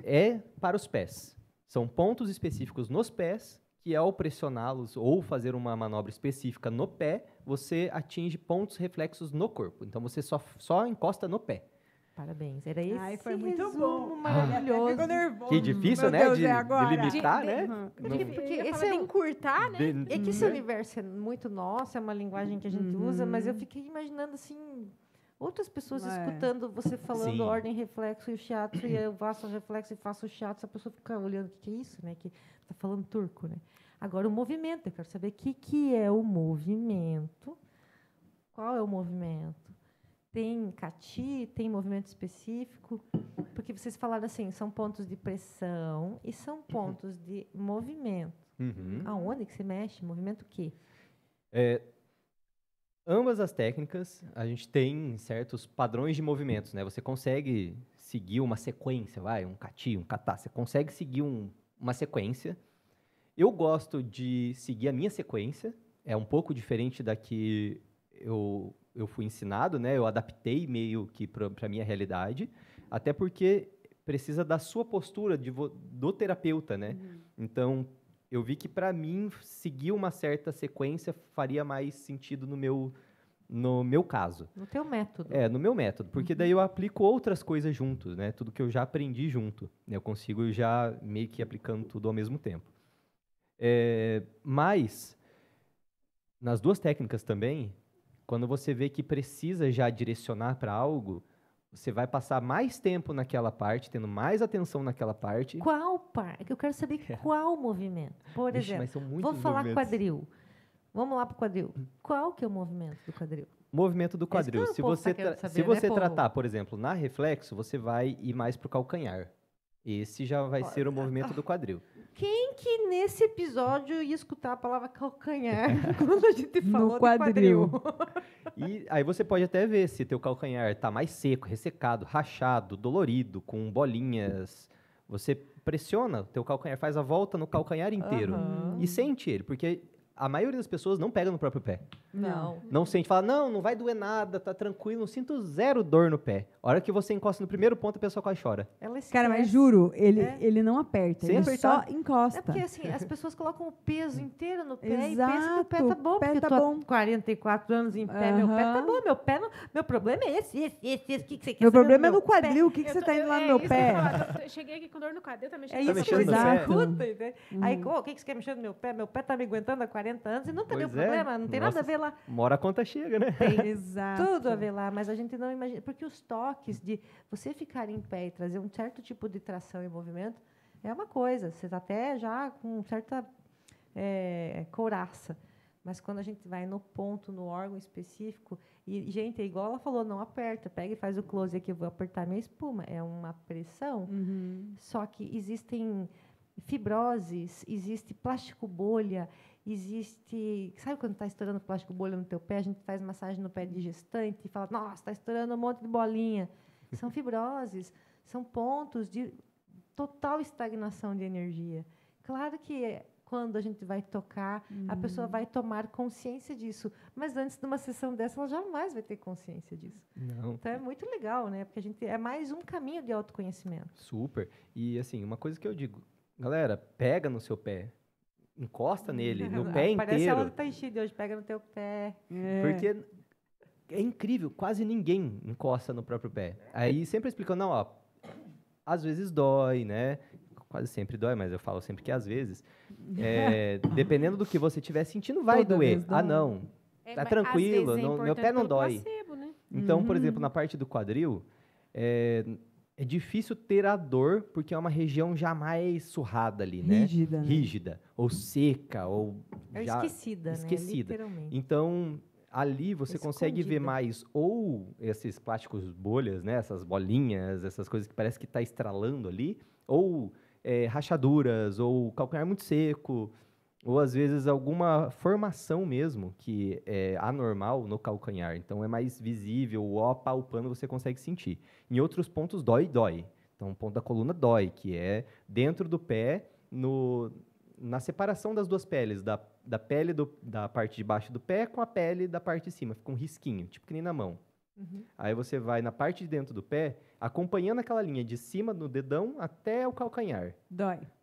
é para os pés. São pontos específicos nos pés que ao pressioná-los ou fazer uma manobra específica no pé, você atinge pontos reflexos no corpo. Então, você só encosta no pé. Parabéns. Era esse Ai, foi muito resumo bom. maravilhoso. Ficou nervoso. Que difícil, Meu né? Deus, De é agora. delimitar, né? Porque Esse esse é encurtar, né? É que esse universo é muito nosso, é uma linguagem que a gente usa, mas eu fiquei imaginando, assim, outras pessoas escutando você falando Sim. ordem, reflexo e o shiatsu, e eu faço o reflexo e faço o shiatsu, a pessoa fica olhando, o que é isso, né? Que tá falando turco, né? Agora, o movimento, eu quero saber o que é o movimento, qual é o movimento? Tem kati, tem movimento específico? Porque vocês falaram assim, são pontos de pressão e são pontos de movimento. Aonde que você mexe? Movimento o quê? Ambas as técnicas, a gente tem certos padrões de movimentos, né? Você consegue seguir uma sequência, um kati, um kata, você consegue seguir uma sequência. Eu gosto de seguir a minha sequência, é um pouco diferente da que eu fui ensinado, né? Eu adaptei meio que para a minha realidade, até porque precisa da sua postura do terapeuta, né? Então, eu vi que para mim seguir uma certa sequência faria mais sentido no meu caso. No teu método. No meu método, porque daí eu aplico outras coisas juntos, né? Tudo que eu já aprendi junto, né? Eu consigo já meio que aplicando tudo ao mesmo tempo. Mas, nas duas técnicas também, quando você vê que precisa já direcionar para algo, você vai passar mais tempo naquela parte, tendo mais atenção naquela parte. Qual parte? Eu quero saber qual movimento. Por Vixe, exemplo, mas são muitos vou falar movimentos. quadril. Vamos lá para o quadril. Qual que é o movimento do quadril? Movimento do quadril. Esse que o povo tá querendo saber, Se você né, tratar, povo? por exemplo, na reflexo, você vai ir mais para o calcanhar. Esse já vai ser o movimento do quadril. Quem que nesse episódio ia escutar a palavra calcanhar quando a gente falou no quadril? De quadril? E aí você pode até ver se teu calcanhar está mais seco, ressecado, rachado, dolorido, com bolinhas. Você pressiona o teu calcanhar, faz a volta no calcanhar inteiro e sente ele, porque a maioria das pessoas não pega no próprio pé. Não sente, fala, não vai doer nada, tá tranquilo, não sinto zero dor no pé. A hora que você encosta no primeiro ponto, a pessoa quase chora. Cara, mas juro, ele não aperta, sem ele apertar. só encosta. É porque assim, as pessoas colocam o peso inteiro no pé Exato, e pensam que o pé tá bom, porque eu tô há 44 anos em pé, meu pé tá bom, meu problema é esse, o que você quer Meu saber problema é do no quadril, o que você tá indo lá no meu pé? Eu cheguei aqui com dor no quadril, tá mexendo É no isso mexendo que no você pé. escuta, entende? Aí, o que você quer mexer no meu pé? Meu pé tá me aguentando há 40 anos e nunca deu Pois é. problema, não tem nada a Nossa, ver lá. uma hora a conta chega, né? Tem Exato. tudo a ver lá, mas a gente não imagina. Porque os toques de você ficar em pé e trazer um certo tipo de tração e movimento é uma coisa. Você está até já com certa couraça. Mas quando a gente vai no ponto, no órgão específico, e, gente, é igual ela falou, não aperta, pega e faz o close aqui, eu vou apertar minha espuma. É uma pressão. Só que existem fibroses, existe plástico bolha, existe... Sabe quando está estourando plástico bolha no teu pé? A gente faz massagem no pé de gestante e fala, nossa, está estourando um monte de bolinha. São fibroses, são pontos de total estagnação de energia. Claro que quando a gente vai tocar, a pessoa vai tomar consciência disso. Mas antes de uma sessão dessa, ela jamais vai ter consciência disso. Não. Então, é muito legal, né? Porque a gente é mais um caminho de autoconhecimento. Super. E, assim, uma coisa que eu digo, galera, pega no seu pé, encosta nele, no pé Parece a aula inteiro. do Tai Chi de hoje, pega no teu pé. Porque é incrível, quase ninguém encosta no próprio pé. Aí sempre explicando, não, ó, às vezes dói, né? Quase sempre dói, mas eu falo sempre que às vezes. Dependendo do que você estiver sentindo, vai Toda doer. vez dói. Ah, não, tá tranquilo, meu pé não dói. Placebo, né? Então, por exemplo, na parte do quadril, é difícil ter a dor, porque é uma região já mais surrada ali, né? Rígida, né? Rígida, ou seca, ou já Esquecida, esquecida. né? Literalmente. Então, ali você consegue ver Escondida. mais ou esses plásticos bolhas, né? Essas bolinhas, essas coisas que parece que está estralando ali, ou rachaduras, ou calcanhar muito seco, ou às vezes alguma formação mesmo que é anormal no calcanhar. Então é mais visível, ou apalpando você consegue sentir. Em outros pontos dói. Então o ponto da coluna dói, que é dentro do pé, na separação das duas peles, da pele da parte de baixo do pé com a pele da parte de cima. Fica um risquinho, tipo que nem na mão. Aí você vai na parte de dentro do pé, acompanhando aquela linha de cima do dedão até o calcanhar.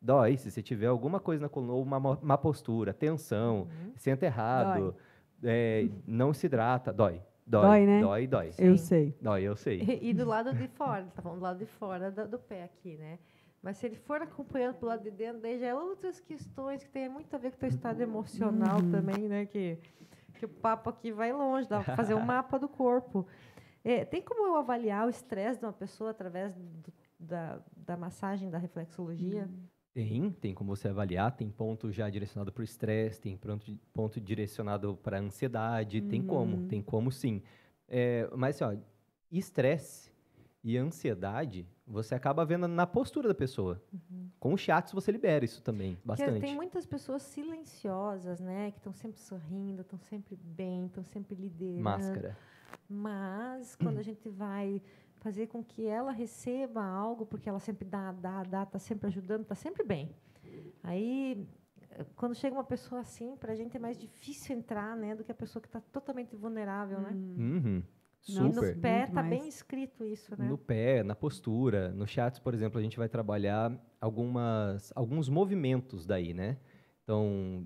Dói, se você tiver alguma coisa na coluna, ou uma má postura, tensão, senta errado, não se hidrata, dói. Dói, né? Dói. Eu sei. Dói, eu sei. E do lado de fora, tá falando do lado de fora do pé aqui, né? Mas se ele for acompanhando pro lado de dentro, daí já é outras questões que tem muito a ver com o teu estado emocional também, né? Que o papo aqui vai longe, dá para fazer um mapa do corpo. Tem como eu avaliar o estresse de uma pessoa através da massagem, da reflexologia? Tem como você avaliar, tem ponto já direcionado para o estresse, tem ponto direcionado para a ansiedade, tem como sim. Mas, assim, estresse e ansiedade, você acaba vendo na postura da pessoa. Com o shiatsu você libera isso também, bastante. Porque tem muitas pessoas silenciosas, né? Que estão sempre sorrindo, estão sempre bem, estão sempre liderando. Máscara. Mas, quando a gente vai fazer com que ela receba algo, porque ela sempre dá, está sempre ajudando, está sempre bem. Aí, quando chega uma pessoa assim, para a gente é mais difícil entrar, né? Do que a pessoa que está totalmente vulnerável, né? Super. E no pé está bem escrito isso, né? No pé, na postura. No shiatsu, por exemplo, a gente vai trabalhar alguns movimentos daí, né? Então,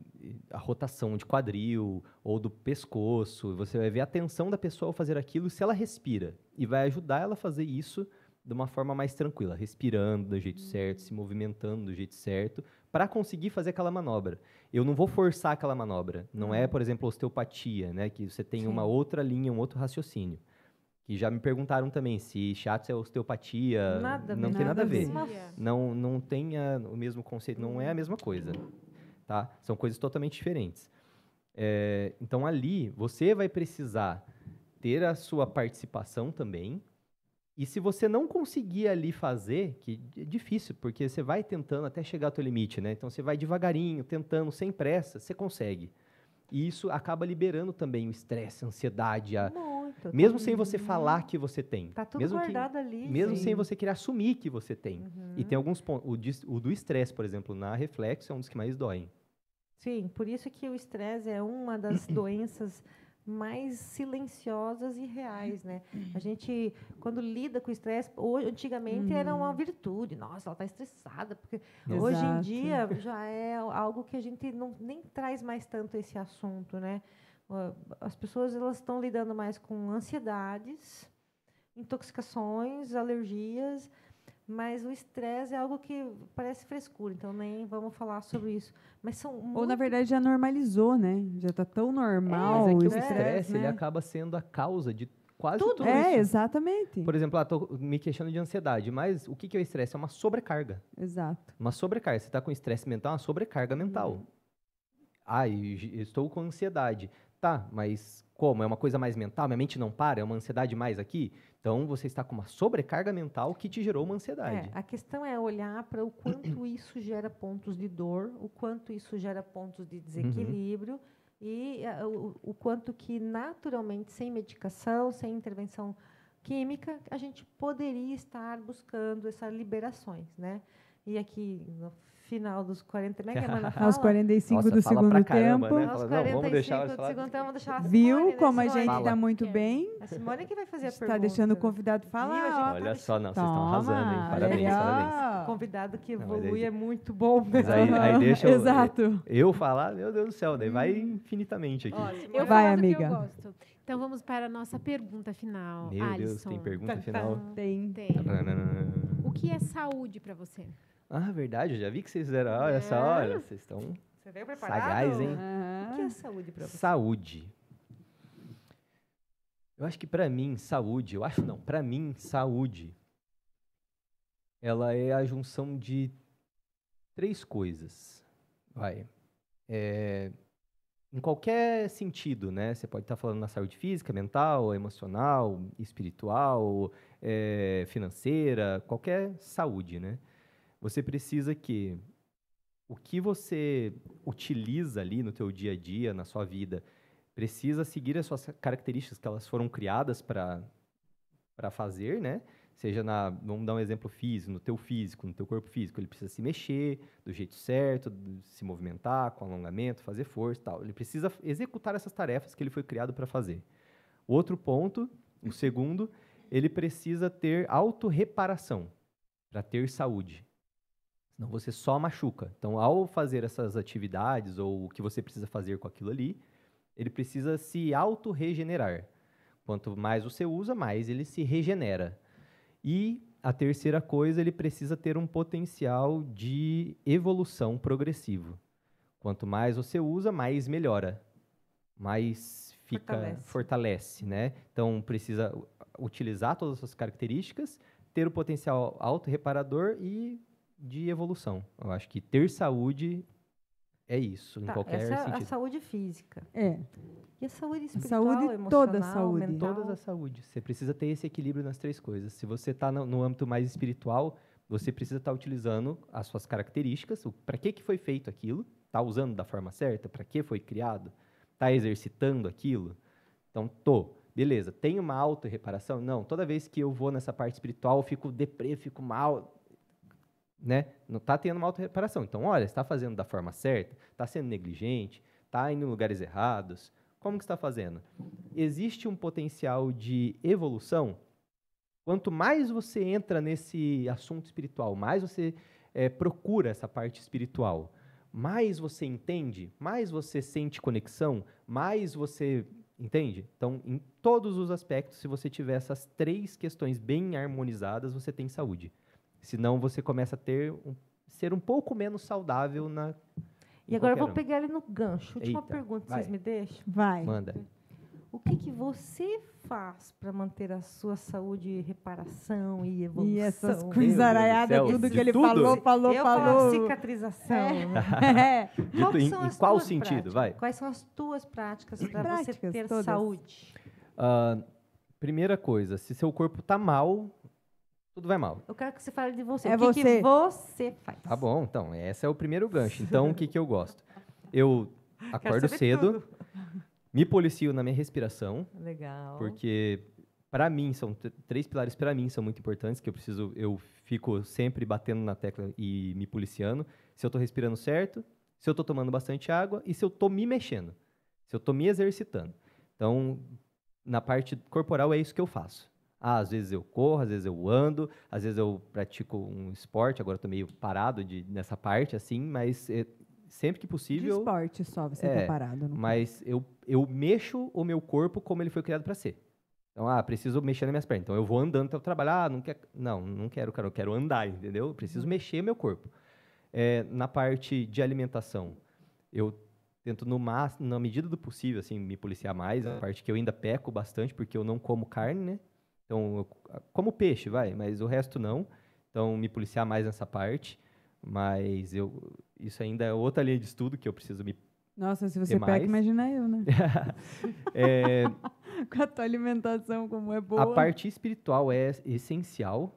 a rotação de quadril ou do pescoço. Você vai ver a tensão da pessoa ao fazer aquilo, se ela respira. E vai ajudar ela a fazer isso de uma forma mais tranquila, respirando do jeito certo, se movimentando do jeito certo, para conseguir fazer aquela manobra. Eu não vou forçar aquela manobra. Não é, por exemplo, osteopatia, né? Que você tem uma outra linha, um outro raciocínio. Que já me perguntaram também se shiatsu é osteopatia. Não tem nada a ver. Não tem o mesmo conceito, não é a mesma coisa. Tá? São coisas totalmente diferentes. Então, ali, você vai precisar ter a sua participação também E se você não conseguir ali fazer, que é difícil, porque você vai tentando até chegar ao teu limite, né? Então, você vai devagarinho, tentando, sem pressa, você consegue. E isso acaba liberando também o estresse, a ansiedade, mesmo sem você falar que você tem. Tá tudo mesmo guardado ali. Mesmo sem você querer assumir que você tem. E tem alguns pontos. O do estresse, por exemplo, na reflexo, é um dos que mais doem. Sim, por isso que o estresse é uma das doenças mais silenciosas e reais, né? A gente, quando lida com o estresse, antigamente era uma virtude. Nossa, ela está estressada. Porque hoje em dia já é algo que a gente nem traz mais tanto esse assunto, né? As pessoas elas estão lidando mais com ansiedades, intoxicações, alergias, mas o estresse é algo que parece frescura, então nem vamos falar sobre isso. Mas Ou, na verdade, já normalizou, né? Já está tão normal. Mas é que o estresse, né? Ele acaba sendo a causa de quase tudo isso. Exatamente. Por exemplo, estou me queixando de ansiedade, mas o que é o estresse? É uma sobrecarga. Exato. Uma sobrecarga. Você está com estresse mental, é uma sobrecarga mental. Eu estou com ansiedade. Tá, mas como? É uma coisa mais mental? Minha mente não para? É uma ansiedade mais aqui? Então, você está com uma sobrecarga mental que te gerou uma ansiedade. A questão é olhar para o quanto isso gera pontos de dor, o quanto isso gera pontos de desequilíbrio e o quanto que, naturalmente, sem medicação, sem intervenção química, a gente poderia estar buscando essas liberações, né? E aqui, no final dos 40, como é que a Amanda fala? Aos 45 do segundo tempo. Né? Aos 45 do segundo tempo, vamos deixar a Simone. Viu como a gente está muito bem? A Simone que vai fazer a pergunta. Está deixando o convidado falar. Olha só, vocês estão arrasando, hein? Parabéns. O convidado que evolui é muito bom. Mas aí deixa Exato. eu falar, meu Deus do céu, daí vai infinitamente aqui. Eu vai, falo amiga. Que eu gosto. Então vamos para a nossa pergunta final. Meu Alisson. Deus, tem pergunta final? Tem. O que é saúde para você? Verdade, eu já vi que vocês fizeram. Olha só, olha, vocês estão sagaz, hein? O que é saúde para você? Saúde. Eu acho que para mim, saúde, saúde, ela é a junção de 3 coisas. Em qualquer sentido, né? Você pode estar falando na saúde física, mental, emocional, espiritual, financeira, qualquer saúde, né? Você precisa que o que você utiliza ali no teu dia a dia, na sua vida, precisa seguir as suas características que elas foram criadas para fazer, né? Seja vamos dar um exemplo físico, no teu corpo físico, ele precisa se mexer do jeito certo, se movimentar com alongamento, fazer força e tal. Ele precisa executar essas tarefas que ele foi criado para fazer. Outro ponto, o segundo, ele precisa ter autorreparação para ter saúde. Senão você só machuca. Então, ao fazer essas atividades ou o que você precisa fazer com aquilo ali, ele precisa se autorregenerar. Quanto mais você usa, mais ele se regenera. E a terceira coisa, ele precisa ter um potencial de evolução progressivo. Quanto mais você usa, mais melhora. Mais fortalece, né? Então, precisa utilizar todas as suas características, ter o potencial autorreparador e de evolução. Eu acho que ter saúde é isso, em qualquer sentido. É a saúde física. E a saúde espiritual, saúde, emocional, toda a saúde. mental? Todas as saúdes. Você precisa ter esse equilíbrio nas 3 coisas. Se você está no âmbito mais espiritual, você precisa estar utilizando as suas características, para que foi feito aquilo, está usando da forma certa, para que foi criado, está exercitando aquilo. Então, beleza, tem uma auto-reparação? Não, toda vez que eu vou nessa parte espiritual, eu fico deprê, fico mal, né? Não está tendo uma auto-reparação. Então, olha, está fazendo da forma certa, está sendo negligente, está indo em lugares errados. Como que está fazendo? Existe um potencial de evolução? Quanto mais você entra nesse assunto espiritual, mais você procura essa parte espiritual, mais você entende, mais você sente conexão, mais você... Entende? Então, em todos os aspectos, se você tiver essas 3 questões bem harmonizadas, você tem saúde. Senão, você começa a ser um pouco menos saudável na... E agora eu vou pegar ele no gancho. Última pergunta, vocês me deixam? Vai. Manda. O que você faz para manter a sua saúde, reparação e evolução? E essas coisas araiadas, tudo que ele falou. Eu falo cicatrização. Em qual sentido? Vai. Quais são as tuas práticas para você ter saúde? Primeira coisa, se seu corpo está mal, tudo vai mal. Eu quero que você fale de você. É o que você faz? Tá bom, então, esse é o primeiro gancho. Então, o que eu gosto? Eu acordo cedo, tudo. me policio na minha respiração. Legal. Porque, para mim, são 3 pilares para mim são muito importantes, que eu fico sempre batendo na tecla e me policiando. Se eu estou respirando certo, se eu estou tomando bastante água e se eu estou me mexendo, se eu estou me exercitando. Então, na parte corporal é isso que eu faço. Às vezes eu corro, às vezes eu ando, às vezes eu pratico um esporte, agora estou meio parado nessa parte, assim, mas sempre que possível... De esporte só, você tá parado. Não mas eu mexo o meu corpo como ele foi criado para ser. Então, preciso mexer nas minhas pernas. Então, eu vou andando até o trabalho. Não quero, cara, eu quero andar, entendeu? Eu preciso mexer meu corpo. Na parte de alimentação, eu tento, na medida do possível, assim, me policiar mais. A parte que eu ainda peco bastante, porque eu não como carne, né? Então, eu como peixe, mas o resto não. Então, me policiar mais nessa parte. Mas isso ainda é outra linha de estudo que eu preciso me... Nossa, se você peca, imagina eu, né? Com a tua alimentação, como é boa. A parte espiritual é essencial.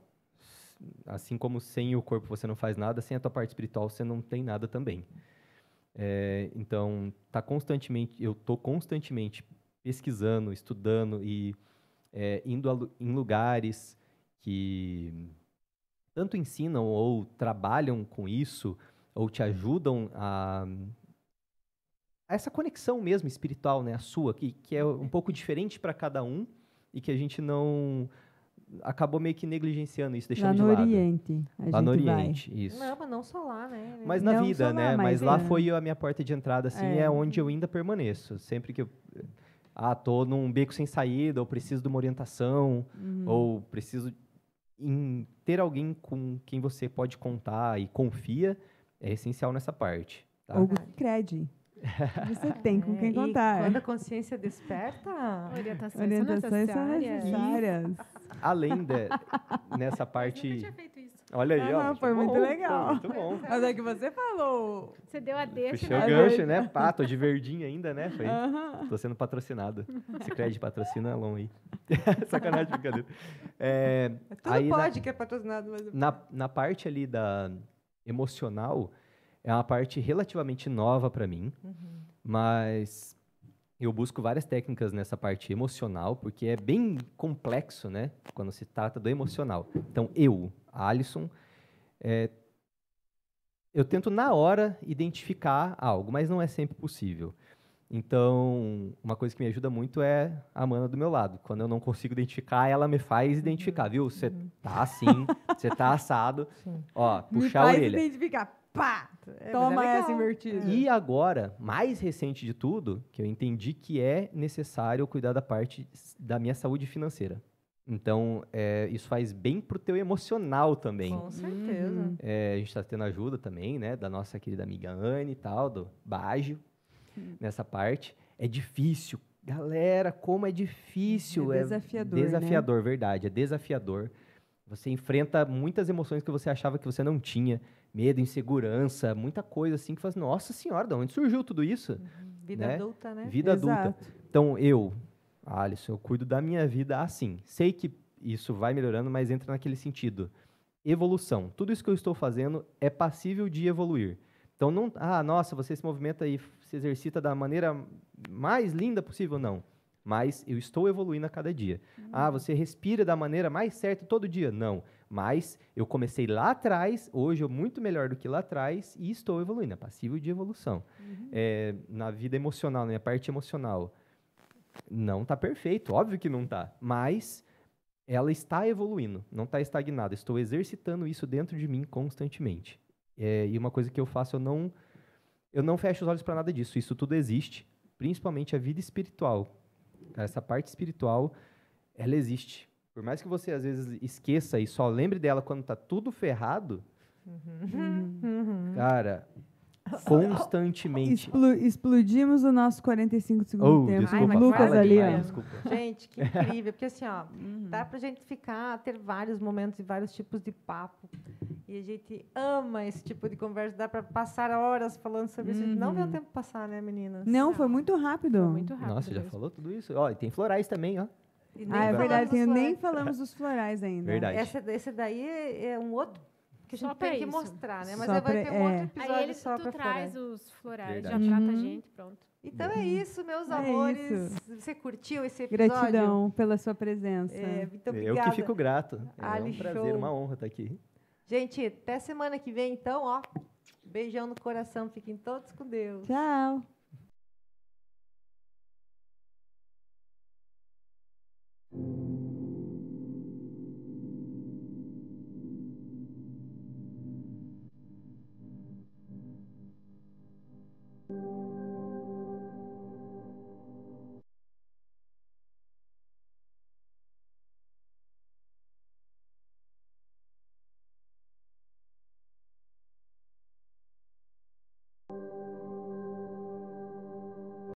Assim como sem o corpo você não faz nada, sem a tua parte espiritual você não tem nada também. Então, eu estou constantemente pesquisando, estudando e indo em lugares que tanto ensinam ou trabalham com isso, ou te ajudam a essa conexão mesmo espiritual, né, a sua, que é um pouco diferente para cada um e que a gente não acabou meio que negligenciando isso, deixando de lado. Lá no Oriente, lá no Oriente, isso. Não, mas não só lá, né? Mas na não vida, lá, né? Mas lá foi a minha porta de entrada, assim, é onde eu ainda permaneço. Sempre que eu tô num beco sem saída, ou preciso de uma orientação, ou preciso ter alguém com quem você pode contar e confia, é essencial nessa parte. Tá? Ou Cicred. Você tem com quem contar. E quando a consciência desperta, orientações são necessárias. Além nessa parte... Eu nunca tinha feito isso. Olha aí, ó. Foi muito legal. Foi muito bom. Mas é que você falou. Você deu a deixa. Puxei o gancho, né? Tô de verdinho ainda, né? Tô sendo patrocinado. Cicred patrocina a Alon aí. Sacanagem, brincadeira. Tudo aí pode que é patrocinado. Mas... Na parte ali da emocional, é uma parte relativamente nova para mim, mas eu busco várias técnicas nessa parte emocional, porque é bem complexo, né? Quando se trata do emocional. Então, Alisson, eu tento na hora identificar algo, mas não é sempre possível. Então, uma coisa que me ajuda muito é a Amanda do meu lado. Quando eu não consigo identificar, ela me faz identificar, viu? Você tá assim, você tá assado. Sim. Ó, puxar a orelha. Me faz identificar. Pá! Toma essa invertida. E agora, mais recente de tudo, que eu entendi que é necessário cuidar da parte da minha saúde financeira. Então, isso faz bem pro teu emocional também. Com certeza. A gente está tendo ajuda também, né, da nossa querida amiga Anne e tal, do Baggio, nessa parte. É difícil. Galera, como é difícil. É desafiador, desafiador, né? Verdade, é desafiador. Você enfrenta muitas emoções que você achava que você não tinha. Medo, insegurança, muita coisa assim que faz, nossa senhora, de onde surgiu tudo isso? Vida adulta, né? Vida Exato. adulta. Então, Alisson, eu cuido da minha vida assim. Sei que isso vai melhorando, mas entra naquele sentido. Evolução. Tudo isso que eu estou fazendo é passível de evoluir. Então, não... nossa, você se movimenta e se exercita da maneira mais linda possível. Não. Mas eu estou evoluindo a cada dia. Você respira da maneira mais certa todo dia? Não. Mas eu comecei lá atrás, hoje eu muito melhor do que lá atrás e estou evoluindo. É passível de evolução. Na vida emocional, na minha parte emocional, não está perfeito, óbvio que não está. Mas ela está evoluindo, não está estagnada. Estou exercitando isso dentro de mim constantemente. E uma coisa que eu faço, eu não fecho os olhos para nada disso. Isso tudo existe, principalmente a vida espiritual. Essa parte espiritual, ela existe. Por mais que você, às vezes, esqueça e só lembre dela quando está tudo ferrado, cara, constantemente... Explodimos o nosso 45 segundos tempo. Desculpa, Lucas ali, ó. Desculpa. Gente, que incrível. Porque assim, ó, dá pra gente ter vários momentos e vários tipos de papo. E a gente ama esse tipo de conversa. Dá pra passar horas falando sobre isso. Não vê o tempo passar, né, meninas? Não, foi muito rápido. Foi muito rápido. Nossa, já mesmo. falou tudo isso? Ó, e tem florais também, ó. É verdade, nem falamos dos florais ainda. Verdade. Esse daí é um outro que a gente tem que mostrar, né? Mas vai ter um outro episódio aí só para traz os florais, Verdade. já trata a gente, pronto. Então é isso, meus amores. Isso. Você curtiu esse episódio? Gratidão pela sua presença. Muito obrigada. Eu que fico grato. Ali, um prazer, show. uma honra estar aqui. Gente, até semana que vem, então, ó. Beijão no coração. Fiquem todos com Deus. Tchau.